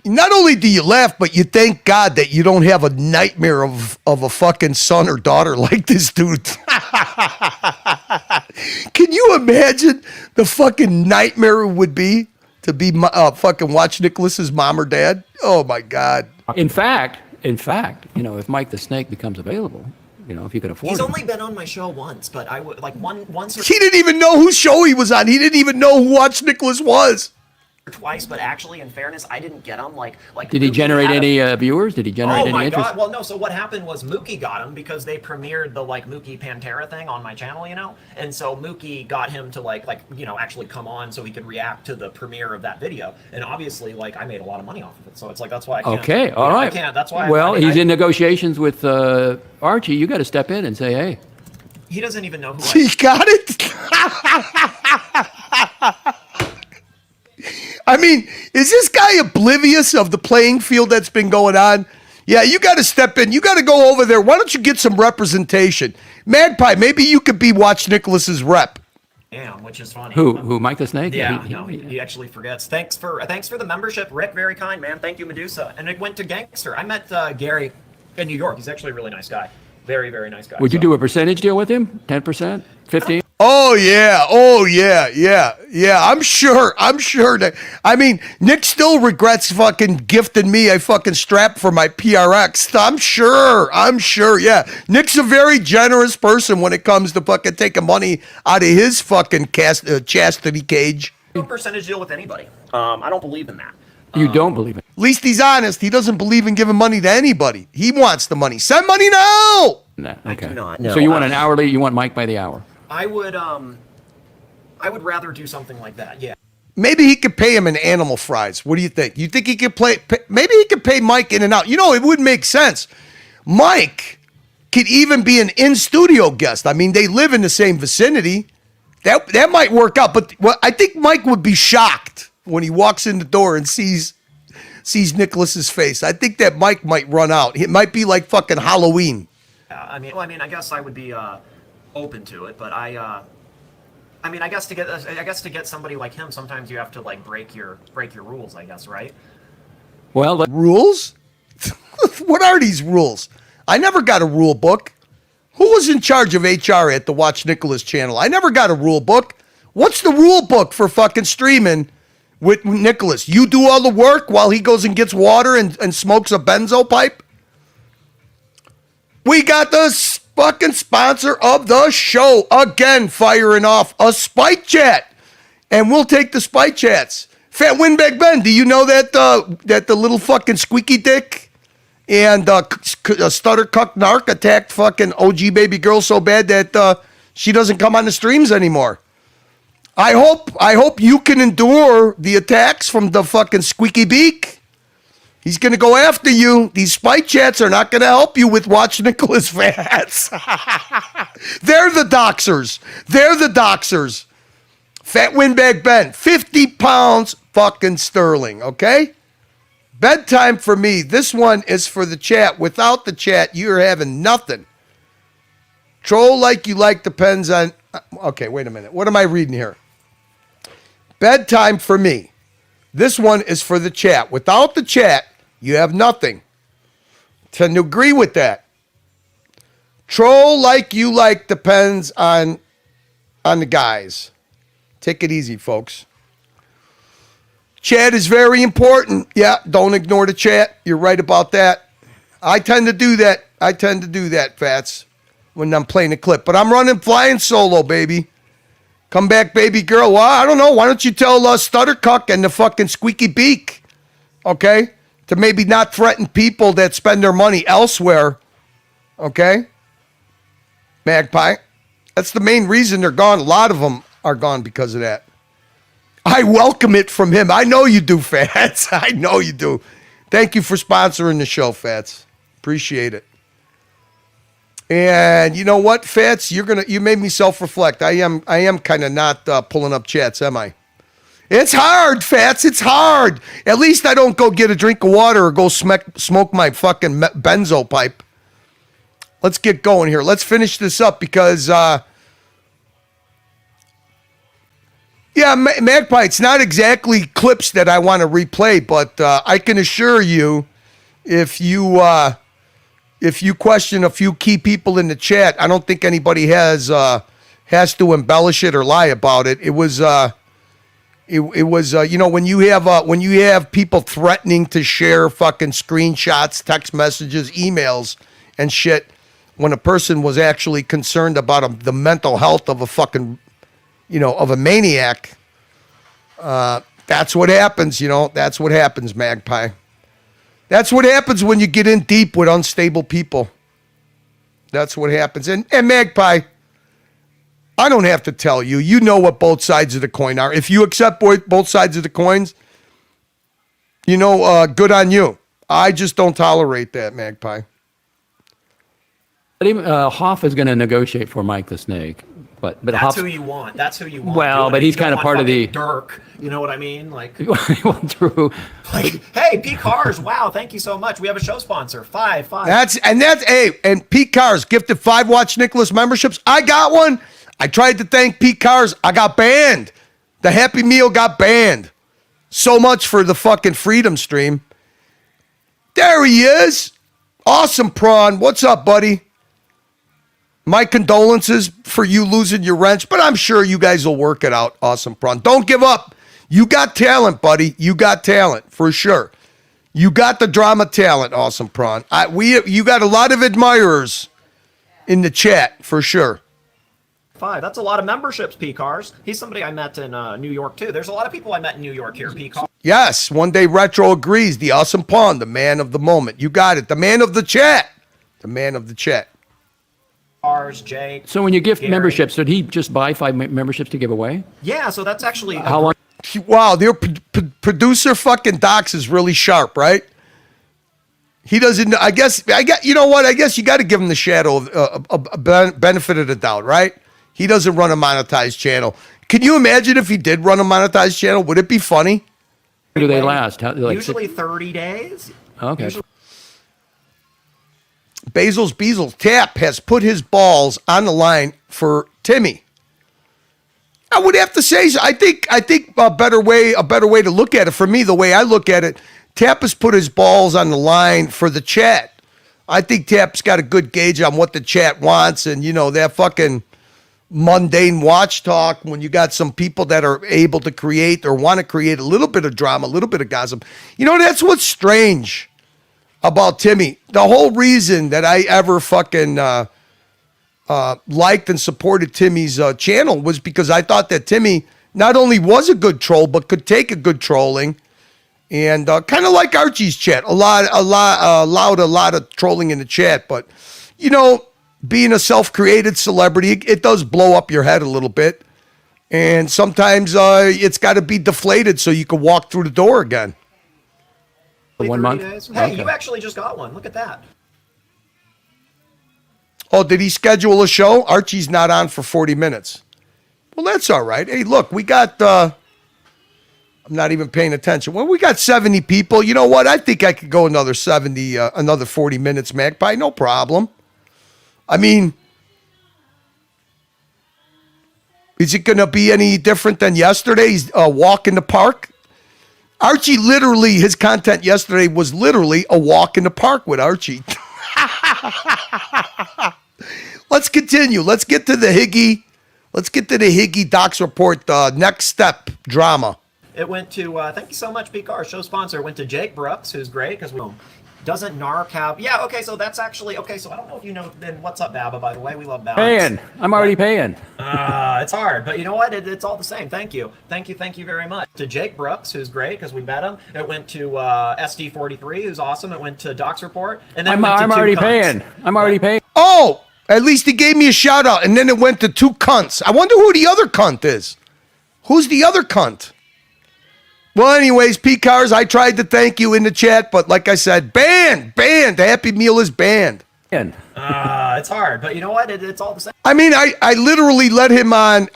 Not only do you laugh, but you thank God that you don't have a nightmare of a fucking son or daughter like this dude. Can you imagine the fucking nightmare it would be to be fucking watch Nicholas's mom or dad? Oh my God. In fact, if Mike the Snake becomes available, if you could afford He's him. only been on my show once, but I would like once or He didn't even know whose show he was on. He didn't even know who Watch Nicholas was. twice. But actually, in fairness, I didn't get him. Like. Did he generate any viewers? Did he generate any my interest? God! Well, no. So what happened was Mookie got him because they premiered the Mookie Pantera thing on my channel, and so Mookie got him to actually come on so he could react to the premiere of that video. And obviously, I made a lot of money off of it. So it's that's why I can't. Okay, all right. I can't. That's why. Well, he's in negotiations with Archie. You got to step in and say, hey. He doesn't even know who. He got it. I mean, is this guy oblivious of the playing field that's been going on? Yeah, you got to step in. You got to go over there. Why don't you get some representation? Magpie, maybe you could be Watch Nicholas's rep. Damn, which is funny. Who? Mike the Snake? Yeah, he actually forgets. Thanks for the membership, Rick. Very kind, man. Thank you, Medusa. And it went to Gangster. I met Gary in New York. He's actually a really nice guy. Very, very nice guy. Would you do a percentage deal with him? 10%? 15%? Oh yeah. I'm sure that. I mean, Nick still regrets fucking gifting me a fucking strap for my PRX. I'm sure. Yeah, Nick's a very generous person when it comes to fucking taking money out of his fucking chastity cage. No percentage deal with anybody. I don't believe in that. You don't believe it? At least he's honest. He doesn't believe in giving money to anybody. He wants the money. Send money now. No, okay. I do not. No, so you want an hourly? You want Mike by the hour? I would rather do something like that. Yeah. Maybe he could pay him in animal fries. What do you think? You think he could maybe he could pay Mike in and out. It would make sense. Mike could even be an in-studio guest. I mean, they live in the same vicinity. That might work out. But I think Mike would be shocked when he walks in the door and sees Nicholas's face. I think that Mike might run out. It might be like fucking Halloween. I mean, I guess I would be open to it, but I guess to get somebody like him, sometimes you have to break your rules. I guess, right? Well, rules? What are these rules? I never got a rule book. Who was in charge of HR at the Watch Nicholas channel? I never got a rule book. What's the rule book for fucking streaming with Nicholas? You do all the work while he goes and gets water and smokes a benzo pipe? We got the fucking sponsor of the show again firing off a spike chat, and we'll take the spike chats. Fat Windbag Ben, do you know that the little fucking squeaky dick and stutter cuck narc attacked fucking OG baby girl so bad that she doesn't come on the streams anymore? I hope you can endure the attacks from the fucking squeaky beak. He's going to go after you. These spike chats are not going to help you with Watch Nicholas fans. They're the doxers. Fat Windbag Ben, 50 pounds fucking sterling, okay? Bedtime for me. This one is for the chat. Without the chat, you're having nothing. Troll like you like depends on... Okay, wait a minute. What am I reading here? Bedtime for me. This one is for the chat. Without the chat, you have nothing. Tend to agree with that. Troll like you like depends on the guys. Take it easy, folks. Chat is very important. Yeah, don't ignore the chat. You're right about that. I tend to do that, Fats, when I'm playing a clip. But I'm running flying solo, baby. Come back, baby girl. Well, I don't know. Why don't you tell Stuttercuck and the fucking Squeaky Beak, okay, to maybe not threaten people that spend their money elsewhere, okay? Magpie. That's the main reason they're gone. A lot of them are gone because of that. I welcome it from him. I know you do, Fats. I know you do. Thank you for sponsoring the show, Fats. Appreciate it. And you know what, Fats? You made me self-reflect. I am kind of not pulling up chats, am I? It's hard, Fats. It's hard. At least I don't go get a drink of water or go smoke my fucking benzo pipe. Let's get going here. Let's finish this up because, Magpie, it's not exactly clips that I want to replay, but I can assure you, if you question a few key people in the chat, I don't think anybody has to embellish it or lie about it. It was when you have people threatening to share fucking screenshots, text messages, emails, and shit, when a person was actually concerned about the mental health of a fucking, of a maniac, that's what happens. That's what happens, Magpie. That's what happens when you get in deep with unstable people. That's what happens. And Magpie, I don't have to tell you. You know what both sides of the coin are. If you accept both sides of the coins, good on you. I just don't tolerate that, Magpie. But even, Hoff is going to negotiate for Mike the Snake. But that's Hoff, who you want. That's who you want. Well, but he's kind of part of the Dirk. You know what I mean? Like, true. Like, hey, Pete Cars. Wow, thank you so much. We have a show sponsor. Five. And Pete Cars gifted 5 Watch Nicholas memberships. I got one. I tried to thank Pete Cars. I got banned. The Happy Meal got banned. So much for the fucking Freedom Stream. There he is. Awesome Prawn. What's up, buddy? My condolences for you losing your wrench, but I'm sure you guys will work it out. Awesome Prawn. Don't give up. You got talent, buddy. You got talent, for sure. You got the drama talent, Awesome Prawn. You got a lot of admirers in the chat, for sure. 5. That's a lot of memberships, Pete Cars. He's somebody I met in New York, too. There's a lot of people I met in New York here, Pete Cars. Yes, One Day Retro agrees. The Awesome Pawn, the man of the moment. You got it. The man of the chat. The man of the chat. Jake. So when you gift Gary. memberships, did he just buy 5 memberships to give away? Yeah, so that's actually How long? Wow, their producer fucking Docs is really sharp, right? He doesn't. I guess. You know what? I guess you got to give him the shadow of a benefit of the doubt, right? He doesn't run a monetized channel. Can you imagine if he did run a monetized channel? Would it be funny? How do they last? Usually 30 days. Okay. Basil's Beazles Tap has put his balls on the line for Timmy. I would have to say, I think a better way to look at it, for me, the way I look at it, Tap has put his balls on the line for the chat. I think Tap's got a good gauge on what the chat wants, and that fucking mundane watch talk, when you got some people that are able to create or want to create a little bit of drama, a little bit of gossip. That's what's strange about Timmy. The whole reason that I ever fucking liked and supported Timmy's channel was because I thought that Timmy not only was a good troll, but could take a good trolling, and kind of like Archie's chat, allowed a lot of trolling in the chat. But being a self-created celebrity, it does blow up your head a little bit, and sometimes it's got to be deflated so you can walk through the door again. 1 month. Hey, you actually just got one. Look at that. Oh, did he schedule a show? Archie's not on for 40 minutes. Well, that's all right. Hey, look, we got, I'm not even paying attention. Well, we got 70 people. You know what? I think I could go another 40 minutes, Magpie. No problem. I mean, is it going to be any different than yesterday's walk in the park? Archie literally, his content yesterday was literally a walk in the park with Archie. Let's continue. Let's get to the Higgy Docs report, next step drama. It went to, thank you so much, Pete Carr, show sponsor. It went to Jake Brooks, who's great, because doesn't Narc have... Yeah, okay, so that's actually... Okay, so I don't know if you know... Then what's up, Baba, by the way? We love Baba. Paying. I'm already paying. It's hard, but you know what? It's all the same. Thank you. Thank you very much. To Jake Brooks, who's great, because we met him. It went to SD43, who's awesome. It went to Doc's Report. And then I'm already paying. I'm already paying. Oh! At least he gave me a shout out, and then it went to 2 cunts. I wonder who the other cunt is. Who's the other cunt? Well, anyways, Pete Cars, I tried to thank you in the chat, but like I said, banned. The Happy Meal is banned. It's hard, but you know what? It's all the same. I mean, I literally let him on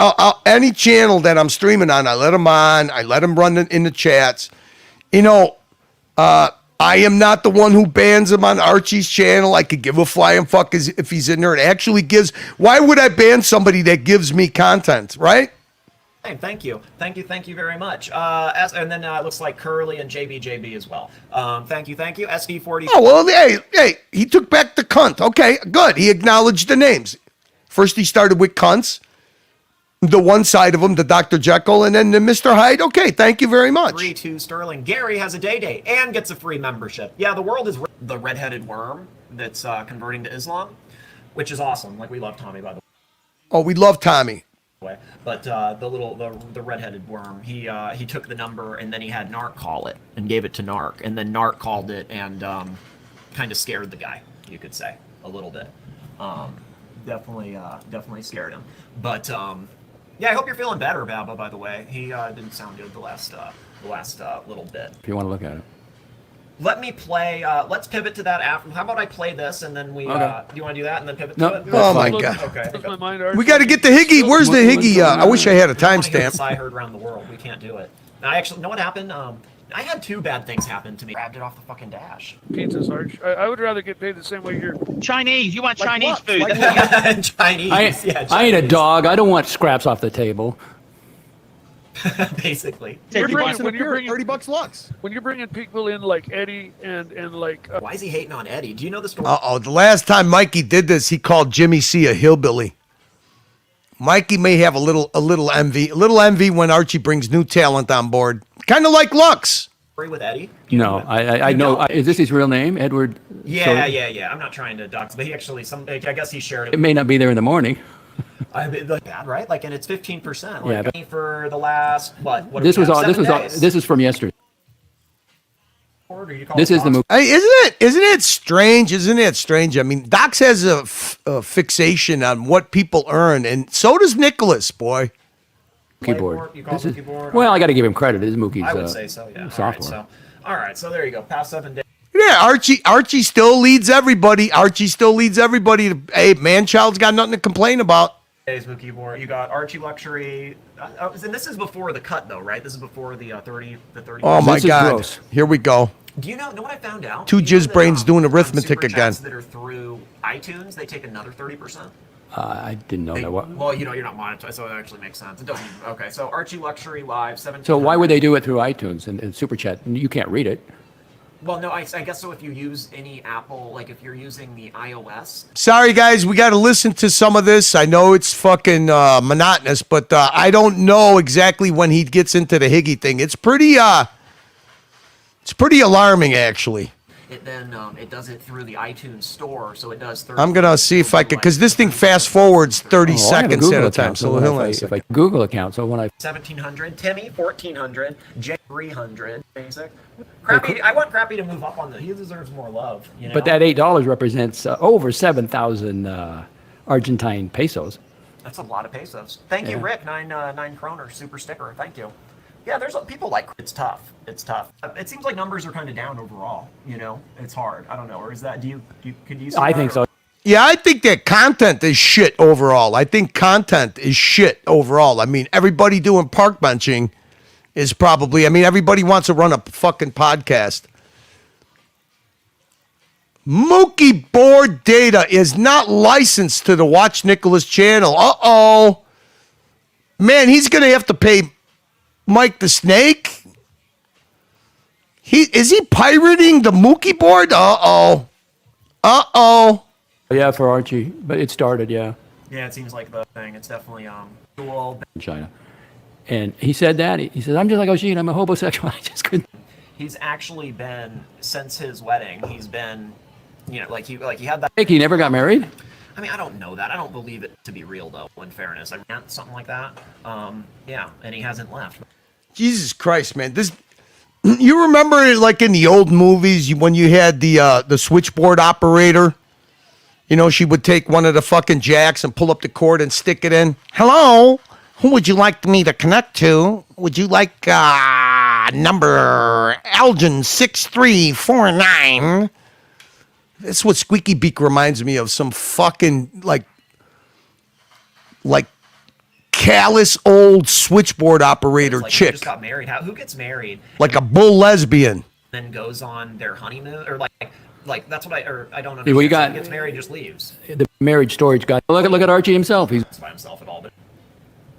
any channel that I'm streaming on. I let him on. I let him run in the chats. You know, I am not the one who bans him on Archie's channel. I could give a flying fuck if he's in there. It actually gives. Why would I ban somebody that gives me content, right? Hey, thank you very much. And then it looks like Curly and JB as well. Thank you. SD40. Oh well, hey, he took back the cunt. Okay, good. He acknowledged the names. First, he started with cunts, the one side of him, the Dr. Jekyll, and then the Mr. Hyde. Okay, thank you very much. 3-2 Sterling. Gary has a day and gets a free membership. Yeah, the world is the redheaded worm that's converting to Islam, which is awesome. Like, we love Tommy, by the way. Oh, we love Tommy. But the redheaded worm, he took the number and then he had Narc call it and gave it to Narc, and then Narc called it and kind of scared the guy, you could say, a little bit. Definitely scared him. But yeah, I hope you're feeling better, Baba. By the way, he didn't sound good the last little bit. If you want to look at it. Let me play. Let's pivot to that after. How about I play this and then we? Okay. Do you want to do that and then pivot No. to it? Oh my God. Okay. We got to get the Higgy. Where's the Higgy? I wish I had a timestamp. I heard around the world. We can't do it. Now, actually, know what happened? I had 2 bad things happen to me. Grabbed it off the fucking dash. Pizzas, Arch. I would rather get paid the same way you're. Chinese. You want Chinese what? food? Chinese. I ain't a dog. I don't want scraps off the table. Basically. When you're bringing $30 Lux. When you're bringing people in like Eddie and like. Why is he hating on Eddie? Do you know the story? The last time Mikey did this, he called Jimmy C a hillbilly. Mikey may have a little envy when Archie brings new talent on board, kind of like Lux. With Eddie? No, I know. Is this his real name, Edward? Yeah. I'm not trying to dox, but he actually I guess he shared it. It may not be there in the morning. Like bad, right? Like, and it's 15%. Yeah, Like, for the last what? This is from yesterday. This is the movie. Hey, isn't it strange? Isn't it strange? I mean, Docs has a fixation on what people earn, and so does Nicholas, boy. Keyboard. You call it keyboard? Well, I got to give him credit. This is Mookie's I would say so, yeah. software. All right, so there you go. Past 7 days. Yeah, Archie still leads everybody. Hey, Manchild's got nothing to complain about. Mookie Board. You got Archie Luxury. And this is before the cut, though, right? This is before the 30. Oh my God! Here we go. Do you know what I found out? Two jizz brains doing arithmetic super again. chats that are through iTunes, they take another 30%. I didn't know that. Well, you're not monetized, so it actually makes sense. It doesn't. Okay, so Archie Luxury Live 17. So why would they do it through iTunes and Super Chat? You can't read it. Well, no, I guess so. If you use any Apple, like if you're using the iOS. Sorry, guys, we got to listen to some of this. I know it's fucking monotonous, but I don't know exactly when he gets into the Higgy thing. It's pretty alarming, actually. It then it does it through the iTunes store, so it does. I'm gonna see if I can, because this thing fast forwards 30 seconds at a time. So if I Google account, so when I 1700, Timmy 1400, Jay 300, basic. Crappy, I want Crappy to move up on the. He deserves more love. You know? But that $8 represents over 7,000 Argentine pesos. That's a lot of pesos. Thank you, Rick. 9 kroner super sticker. Thank you. Yeah, there's people like it's tough. It's tough. It seems like numbers are kind of down overall. You know, it's hard. I don't know. Or is that? Could you? I think so. Yeah, I think that content is shit overall. I mean, everybody doing park benching is probably. I mean, everybody wants to run a fucking podcast. Mookie Board Data is not licensed to the Watch Nicholas channel. Uh-oh. Man, he's going to have to pay Mike the Snake. Is he pirating the Mookie Board? Uh-oh. Yeah, for Archie. But it started, yeah. Yeah, it seems like the thing. It's definitely cool. In China. And he said that. He says, I'm just like O'Sheen. I'm a homosexual. I just couldn't. He's actually been, since his wedding, he's been, you know, like he had that. He never got married? I mean, I don't know that. I don't believe it to be real, though, in fairness. I meant something like that. Yeah, and he hasn't left. Jesus Christ, man. You remember, like, in the old movies, when you had the switchboard operator? You know, she would take one of the fucking jacks and pull up the cord and stick it in. Hello? Who would you like me to connect to? Would you like number Elgin 6349? That's what Squeaky Beak reminds me of. Some fucking like callous old switchboard operator Like, chick. Just got married. Who gets married? Like a bull lesbian. Then goes on their honeymoon, or like that's what I don't understand. Well, you got- Someone gets married, just leaves. The marriage storage guy. Look at Archie himself. He's By himself at all, but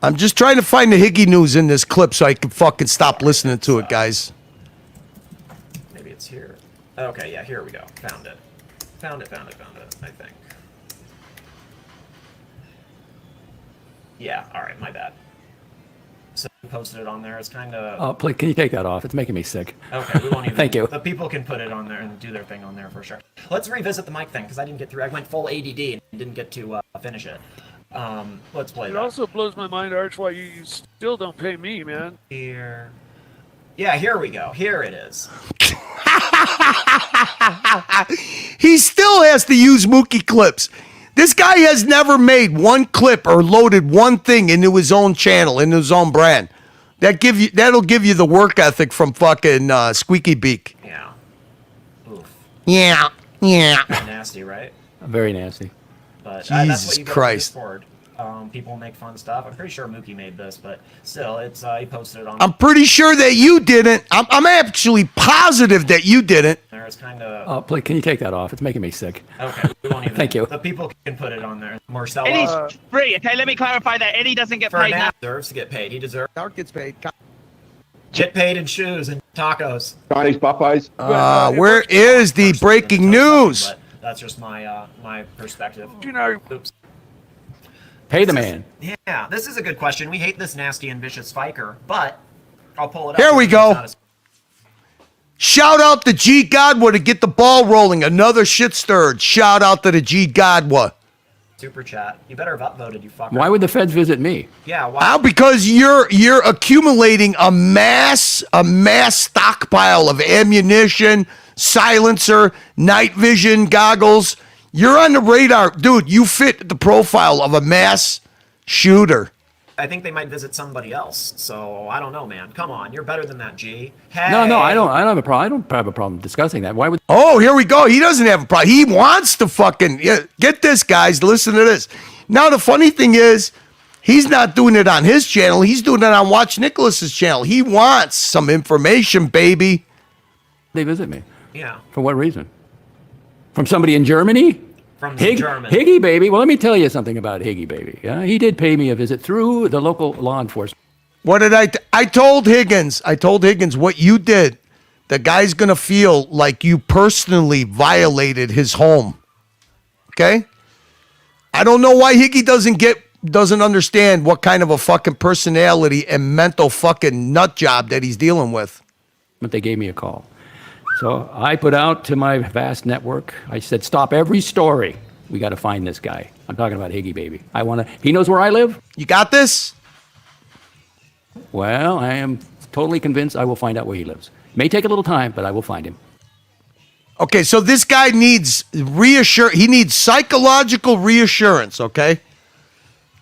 I'm just trying to find the Higgy news in this clip so I can fucking stop listening to it, guys. maybe it's here. Okay, yeah, here we go. Found it. Found it. I think. Yeah. All right. My bad. So we posted it on there. It's kind of. Oh, please, can you take that off? It's making me sick. Okay, we won't even. Thank you. The people can put it on there and do their thing on there for sure. Let's revisit the mic thing because I didn't get through. I went full ADD and didn't get to finish it. Let's play It that. also blows my mind, Arch, why you still don't pay me, man. Here. Yeah, here we go. Here it is. He still has to use Mookie clips. This guy has never made one clip or loaded one thing into his own channel, into his own brand. That'll give you the work ethic from fucking Squeaky Beak. Yeah. Oof. Yeah. Nasty, right? Very nasty. But Jesus that's what you get on Christ. Discord. People make fun stuff. I'm pretty sure Mookie made this, but still, it's he posted it on. I'm pretty sure that you didn't. I'm actually positive that you didn't. there. It's kind of. Oh, please, can you take that off? It's making me sick. Okay, we won't even. Thank you. The people can put it on there. Marcelo Eddie's free. Okay, let me clarify that. Eddie doesn't get paid now. deserves to get paid. He deserves. Dark gets paid. Get paid in shoes and tacos. Chinese Popeyes. Where is the breaking news? But that's just my my perspective. You know, Oops. Pay the man. Yeah, this is a good question. We hate this nasty and vicious Spiker, but I'll pull it up. Here we It's go. not as- Shout out to G Godwa to get the ball rolling. Another shit stirred. Shout out to the G Godwa. Super chat. You better have upvoted, you fucker. Why would the feds visit me? Yeah, why? How? Because you're accumulating a mass stockpile of ammunition, silencer, night vision goggles. You're on the radar, dude. You fit the profile of a mass shooter. I think they might visit somebody else. So I don't know, man. Come on, you're better than that, G. Hey. No, I don't have a problem. I don't have a problem discussing that. Why would? Oh, here we go. He doesn't have a problem. He wants to fucking get this, guys. Listen to this. Now the funny thing is, he's not doing it on his channel. He's doing it on Watch Nicholas's channel. He wants some information, baby. They visit me. Yeah. For what reason? From somebody in Germany? From the German. Higgy baby. Well, let me tell you something about Higgy baby. Yeah, he did pay me a visit through the local law enforcement. What did I told Higgins what you did. The guy's going to feel like you personally violated his home. Okay? I don't know why Higgy doesn't understand what kind of a fucking personality and mental fucking nut job that he's dealing with. But they gave me a call. So I put out to my vast network, I said, stop every story. We got to find this guy. I'm talking about Higgy baby. He knows where I live. You got this? Well, I am totally convinced I will find out where he lives. May take a little time, but I will find him. Okay, so this guy needs reassurance. He needs psychological reassurance, okay?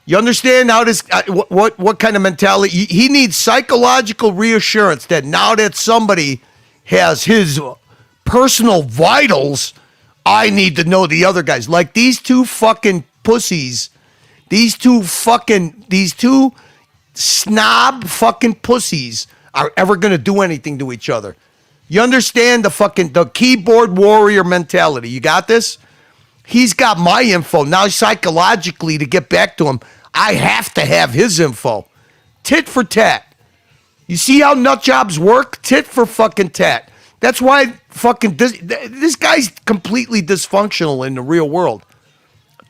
You understand how this, what kind of mentality? He needs psychological reassurance that now that somebody has his personal vitals, I need to know the other guys. Like these two fucking pussies, these two snob fucking pussies are ever going to do anything to each other. You understand the keyboard warrior mentality? You got this? He's got my info. Now psychologically to get back to him, I have to have his info. Tit for tat. You see how nut jobs work? Tit for fucking tat. That's why fucking this guy's completely dysfunctional in the real world.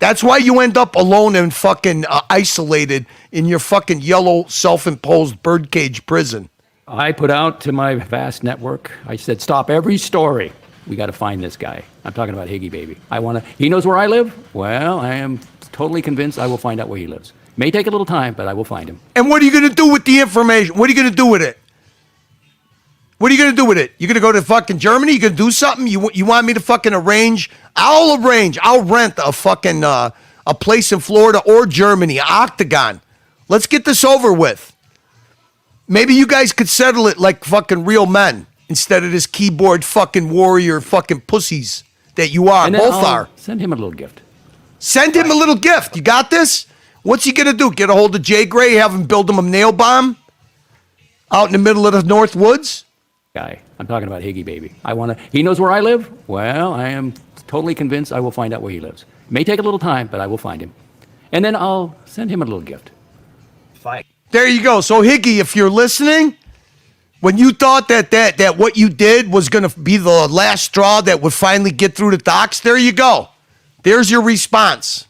That's why you end up alone and fucking isolated in your fucking yellow self-imposed birdcage prison. I put out to my vast network, I said, stop every story. We got to find this guy. I'm talking about Higgy baby. He knows where I live. Well, I am totally convinced I will find out where he lives. May take a little time, but I will find him. And what are you going to do with the information? What are you going to do with it? What are you going to do with it? You're going to go to fucking Germany? You going to do something? You want me to fucking arrange? I'll rent a fucking a place in Florida or Germany, Octagon. Let's get this over with. Maybe you guys could settle it like fucking real men instead of this keyboard fucking warrior fucking pussies that you are. And then Both I'll are. Send him a little gift. Send him a little gift. You got this? What's he gonna do? Get a hold of Jay Gray, have him build him a nail bomb out in the middle of the North Woods? Guy. I'm talking about Higgy baby. He knows where I live? Well, I am totally convinced I will find out where he lives. It may take a little time, but I will find him. And then I'll send him a little gift. Fight. There you go. So Higgy, if you're listening, when you thought that what you did was gonna be the last straw that would finally get through the docks, there you go. There's your response.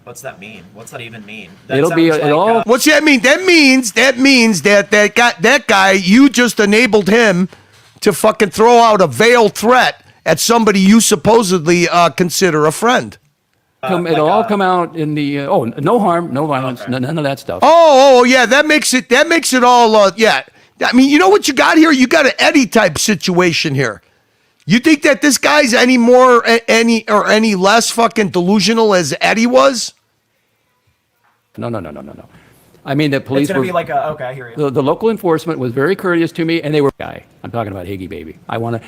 What's that mean? What's that even mean? It'll be sounds it all. What's that mean? That means that guy, you just enabled him to fucking throw out a veiled threat at somebody you supposedly consider a friend. It'll all come out in the no harm, no violence, none of that stuff. Oh, yeah, that makes it all. Yeah, I mean, you know what you got here? You got an Eddie type situation here. You think that this guy's any less fucking delusional as Eddie was? No. I mean, the police It's gonna were be like okay, I hear you. the local enforcement was very courteous to me, and they were guy. I'm talking about Higgy baby.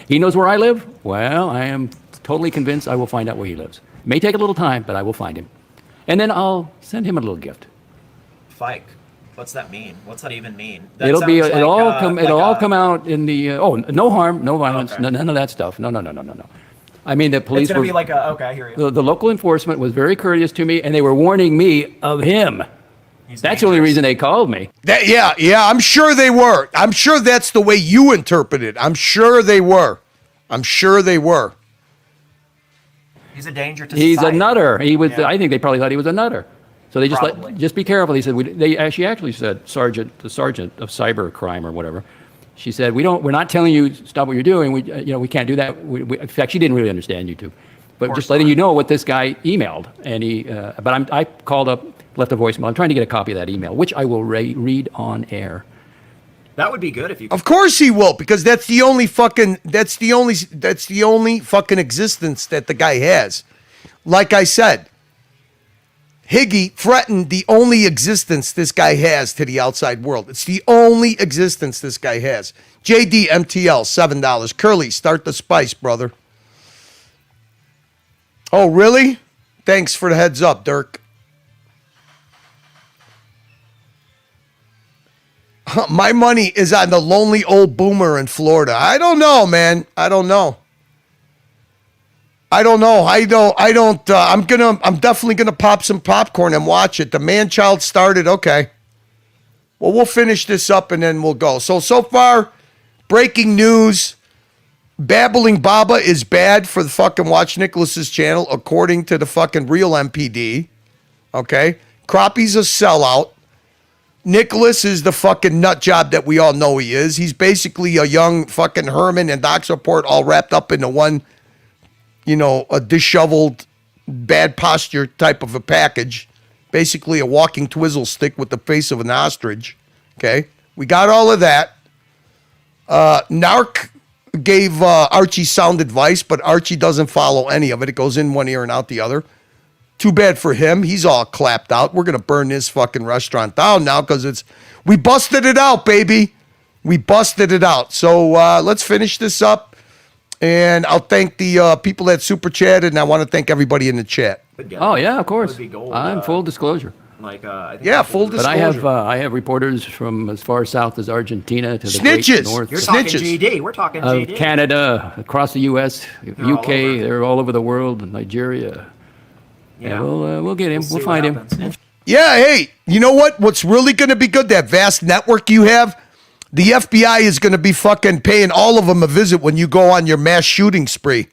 He knows where I live. Well, I am totally convinced I will find out where he lives. It may take a little time, but I will find him. And then I'll send him a little gift. Fike. What's that mean? What's that even mean? It'll all come out in the no harm, no violence, none of that stuff. No. I mean, the police It's gonna were be like okay, I hear you. the local enforcement was very courteous to me, and they were warning me of him. That's the only reason they called me. Yeah, I'm sure they were. I'm sure that's the way you interpret it. I'm sure they were. He's a danger to He's a society. nutter. He was. Yeah. I think they probably thought he was a nutter. So they Probably. just be careful. He said she actually said the sergeant of cyber crime or whatever. She said we're not telling you stop what you're doing. We can't do that. In fact, she didn't really understand YouTube, but just letting you know what this guy emailed. And I called up, left a voicemail. I'm trying to get a copy of that email, which I will read on air. That would be good if you. Of course he will, because that's the only fucking existence that the guy has. Like I said, Higgy threatened the only existence this guy has to the outside world. It's the only existence this guy has. JD MTL, $7. Curly, start the spice, brother. Oh, really? Thanks for the heads up, Dirk. My money is on the lonely old boomer in Florida. I don't know, man. I don't know. I'm definitely gonna pop some popcorn and watch it. The man-child started. Okay. Well, we'll finish this up and then we'll go. So far, breaking news. Babbling Baba is bad for the fucking Watch Nicholas's channel, according to the fucking real MPD. Okay. Crappie's a sellout. Nicholas is the fucking nut job that we all know he is. He's basically a young fucking Herman and Doc's Report all wrapped up into one, a disheveled, bad posture type of a package. Basically a walking twizzle stick with the face of an ostrich. Okay? We got all of that. Narc gave Archie sound advice, but Archie doesn't follow any of it. It goes in one ear and out the other. Too bad for him. He's all clapped out. We're going to burn this fucking restaurant down now because we busted it out, baby. We busted it out. So let's finish this up. And I'll thank the people that super chatted, and I want to thank everybody in the chat. Oh, yeah, of course. I'm full disclosure. I think full disclosure. But I have reporters from as far south as Argentina to the Snitches. great north. You're talking GD. We're talking of GD. Canada, across the U.S., UK. They're all over the world, Nigeria. Yeah, we'll get him. We'll find him. Yeah, hey, you know what? What's really going to be good? That vast network you have, the FBI is going to be fucking paying all of them a visit when you go on your mass shooting spree.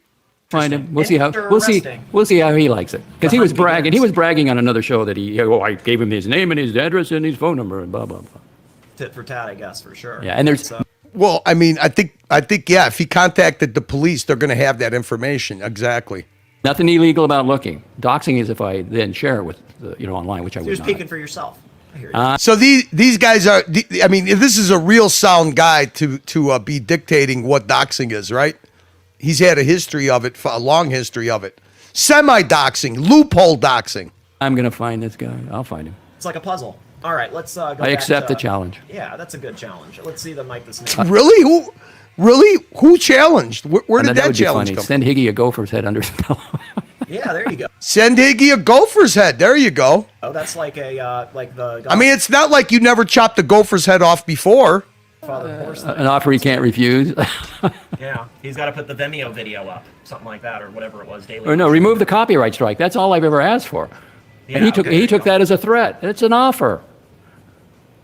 Find him. We'll see how he likes it. Because he was bragging. He was bragging on another show that I gave him his name and his address and his phone number and blah blah blah. Tit for tat, I guess, for sure. Yeah, and there's. Well, I mean, I think, yeah. If he contacted the police, they're going to have that information. Exactly. Nothing illegal about looking. Doxing is if I then share it with online, which I would You're not. speaking for yourself. I hear you. So these guys are. I mean, this is a real sound guy to be dictating what doxing is, right? He's had a history of it, a long history of it. Semi-doxing, loophole doxing. I'm gonna find this guy. I'll find him. It's like a puzzle. All right, let's go. I accept the challenge. Yeah, that's a good challenge. Let's see the Mike the Snake. Really? Really? Who challenged? Where And did that that would be challenge funny. come? Send Higgy a gopher's head under his pillow. Yeah, there you go. Send Higgy a gopher's head. There you go. Oh, that's like a like the. I mean, it's not like you never chopped the gopher's head off before. An offer he can't refuse. Yeah, he's got to put the Vimeo video up, something like that, or whatever it was. Daily. Or no, remove the copyright strike. That's all I've ever asked for. Yeah, And okay, he took that as a threat. It's an offer.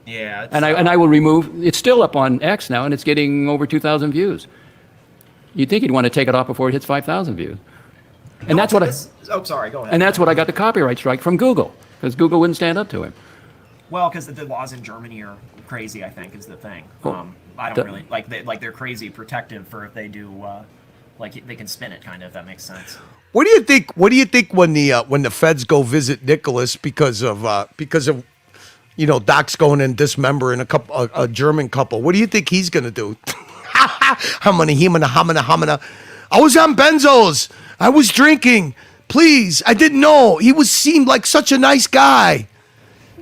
Yeah. And I will remove. It's still up on X now, and it's getting over 2,000 views. You'd think he'd want to take it off before it hits 5,000 views. And that's what Oh, sorry. Go ahead. And that's what I got the copyright strike from Google, because Google wouldn't stand up to him. Well, because the laws in Germany are crazy, I think, is the thing. I don't really they're crazy protective for if they do like they can spin it, kind of. If that makes sense. What do you think? What do you think when the feds go visit Nicholas because of Doc's going and dismembering a German couple? What do you think he's gonna do? Hamana. I was on benzos. I was drinking. Please, I didn't know. Seemed like such a nice guy.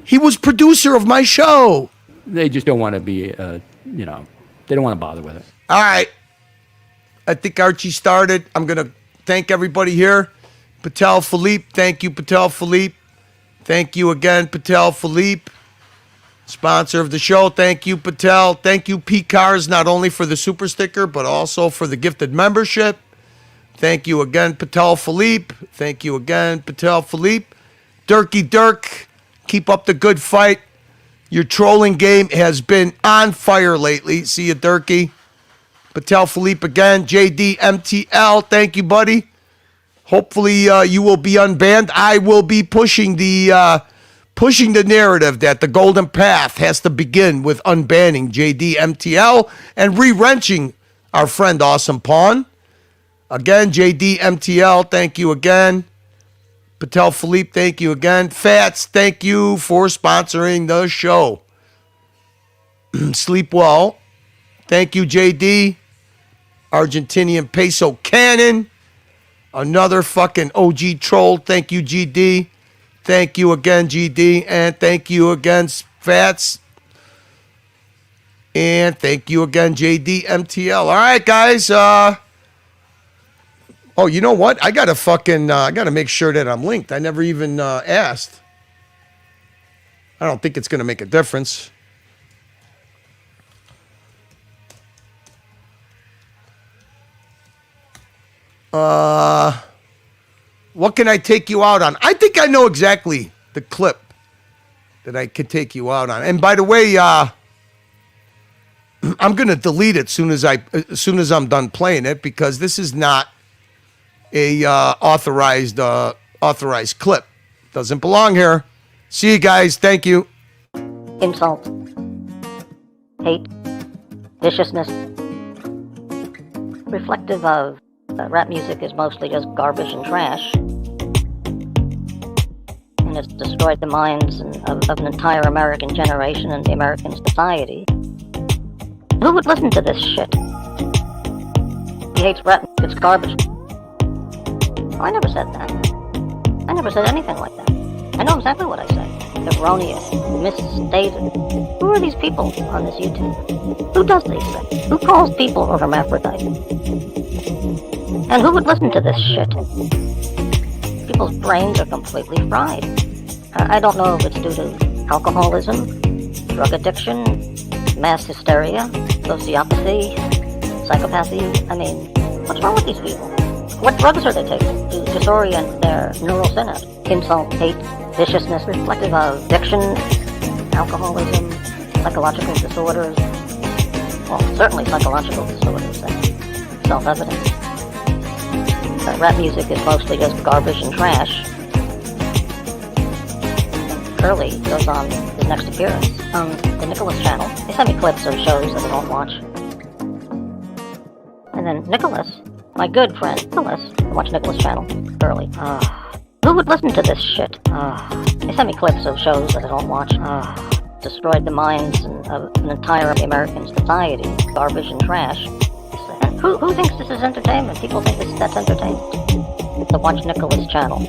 He was producer of my show. They just don't want to be, they don't want to bother with it. All right. I think Archie started. I'm going to thank everybody here. Patel Philippe. Thank you, Patel Philippe. Thank you again, Patel Philippe. Sponsor of the show. Thank you, Patel. Thank you, P-Cars, not only for the super sticker, but also for the gifted membership. Thank you again, Patel Philippe. Thank you again, Patel Philippe. Dirky Dirk, keep up the good fight. Your trolling game has been on fire lately. See you, Dirky. Patel Philippe again. JD MTL, thank you, buddy. Hopefully you will be unbanned. I will be pushing the narrative that the golden path has to begin with unbanning JD MTL and re-wrenching our friend Awesome Pawn. Again, JD MTL, thank you again. Patel Philippe, thank you again. Fats, thank you for sponsoring the show. Sleep well. Thank you, JD. Argentinian Peso Cannon. Another fucking OG troll. Thank you, GD. Thank you again, GD. And thank you again, Fats. And thank you again, JD MTL. All right, guys. Oh, you know what? I gotta make sure that I'm linked. I never even asked. I don't think it's gonna make a difference. What can I take you out on? I think I know exactly the clip that I could take you out on. And by the way, I'm gonna delete it as soon as I'm done playing it, because this is not a authorized clip. Doesn't belong here. See you guys. Thank you. Insult, hate, viciousness, reflective of rap music is mostly just garbage and trash, and it's destroyed the minds of an entire American generation and the American society. Who would listen to this shit? He hates rap, it's garbage. I never said that. I never said anything like that. I know exactly what I said. Erroneous, misstated. Who are these people on this YouTube? Who does these things? Who calls people a hermaphrodite? And who would listen to this shit? People's brains are completely fried. I don't know if it's due to alcoholism, drug addiction, mass hysteria, sociopathy, psychopathy. I mean, what's wrong with these people? What drugs are they taking to disorient their neural synapse? Insult, hate, viciousness, reflective of addiction, alcoholism, psychological disorders. Well, certainly psychological disorders. That's self-evident. Rap music is mostly just garbage and trash. Curly goes on his next appearance on the Nicholas channel. They send me clips of shows that I don't watch. And then Nicholas, my good friend Nicholas, I watch Nicholas channel, Curly. Who would listen to this shit? They send me clips of shows that I don't watch. Destroyed the minds of an entire American society. Garbage and trash. And who thinks this is entertainment? People think that's entertainment. To watch Nicholas' channel.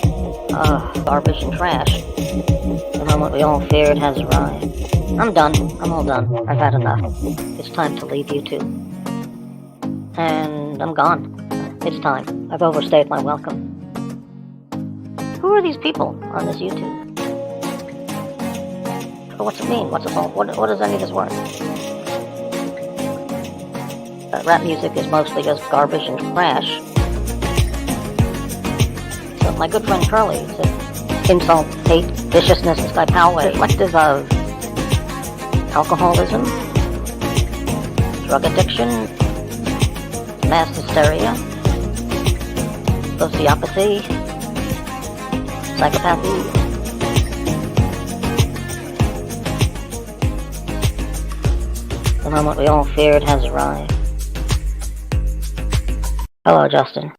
Garbage and trash. The moment we all feared has arrived. I'm done. I'm all done. I've had enough. It's time to leave YouTube. and I'm gone. It's time. I've overstayed my welcome. Who are these people on this YouTube? What's it mean? What's it all? What does any of this work? Rap music is mostly just garbage and trash. So my good friend Curly said, insult, hate, viciousness, Sky Poway, reflective of alcoholism, drug addiction, mass hysteria, sociopathy, psychopathy. The moment we all feared has arrived. Hello, Justin.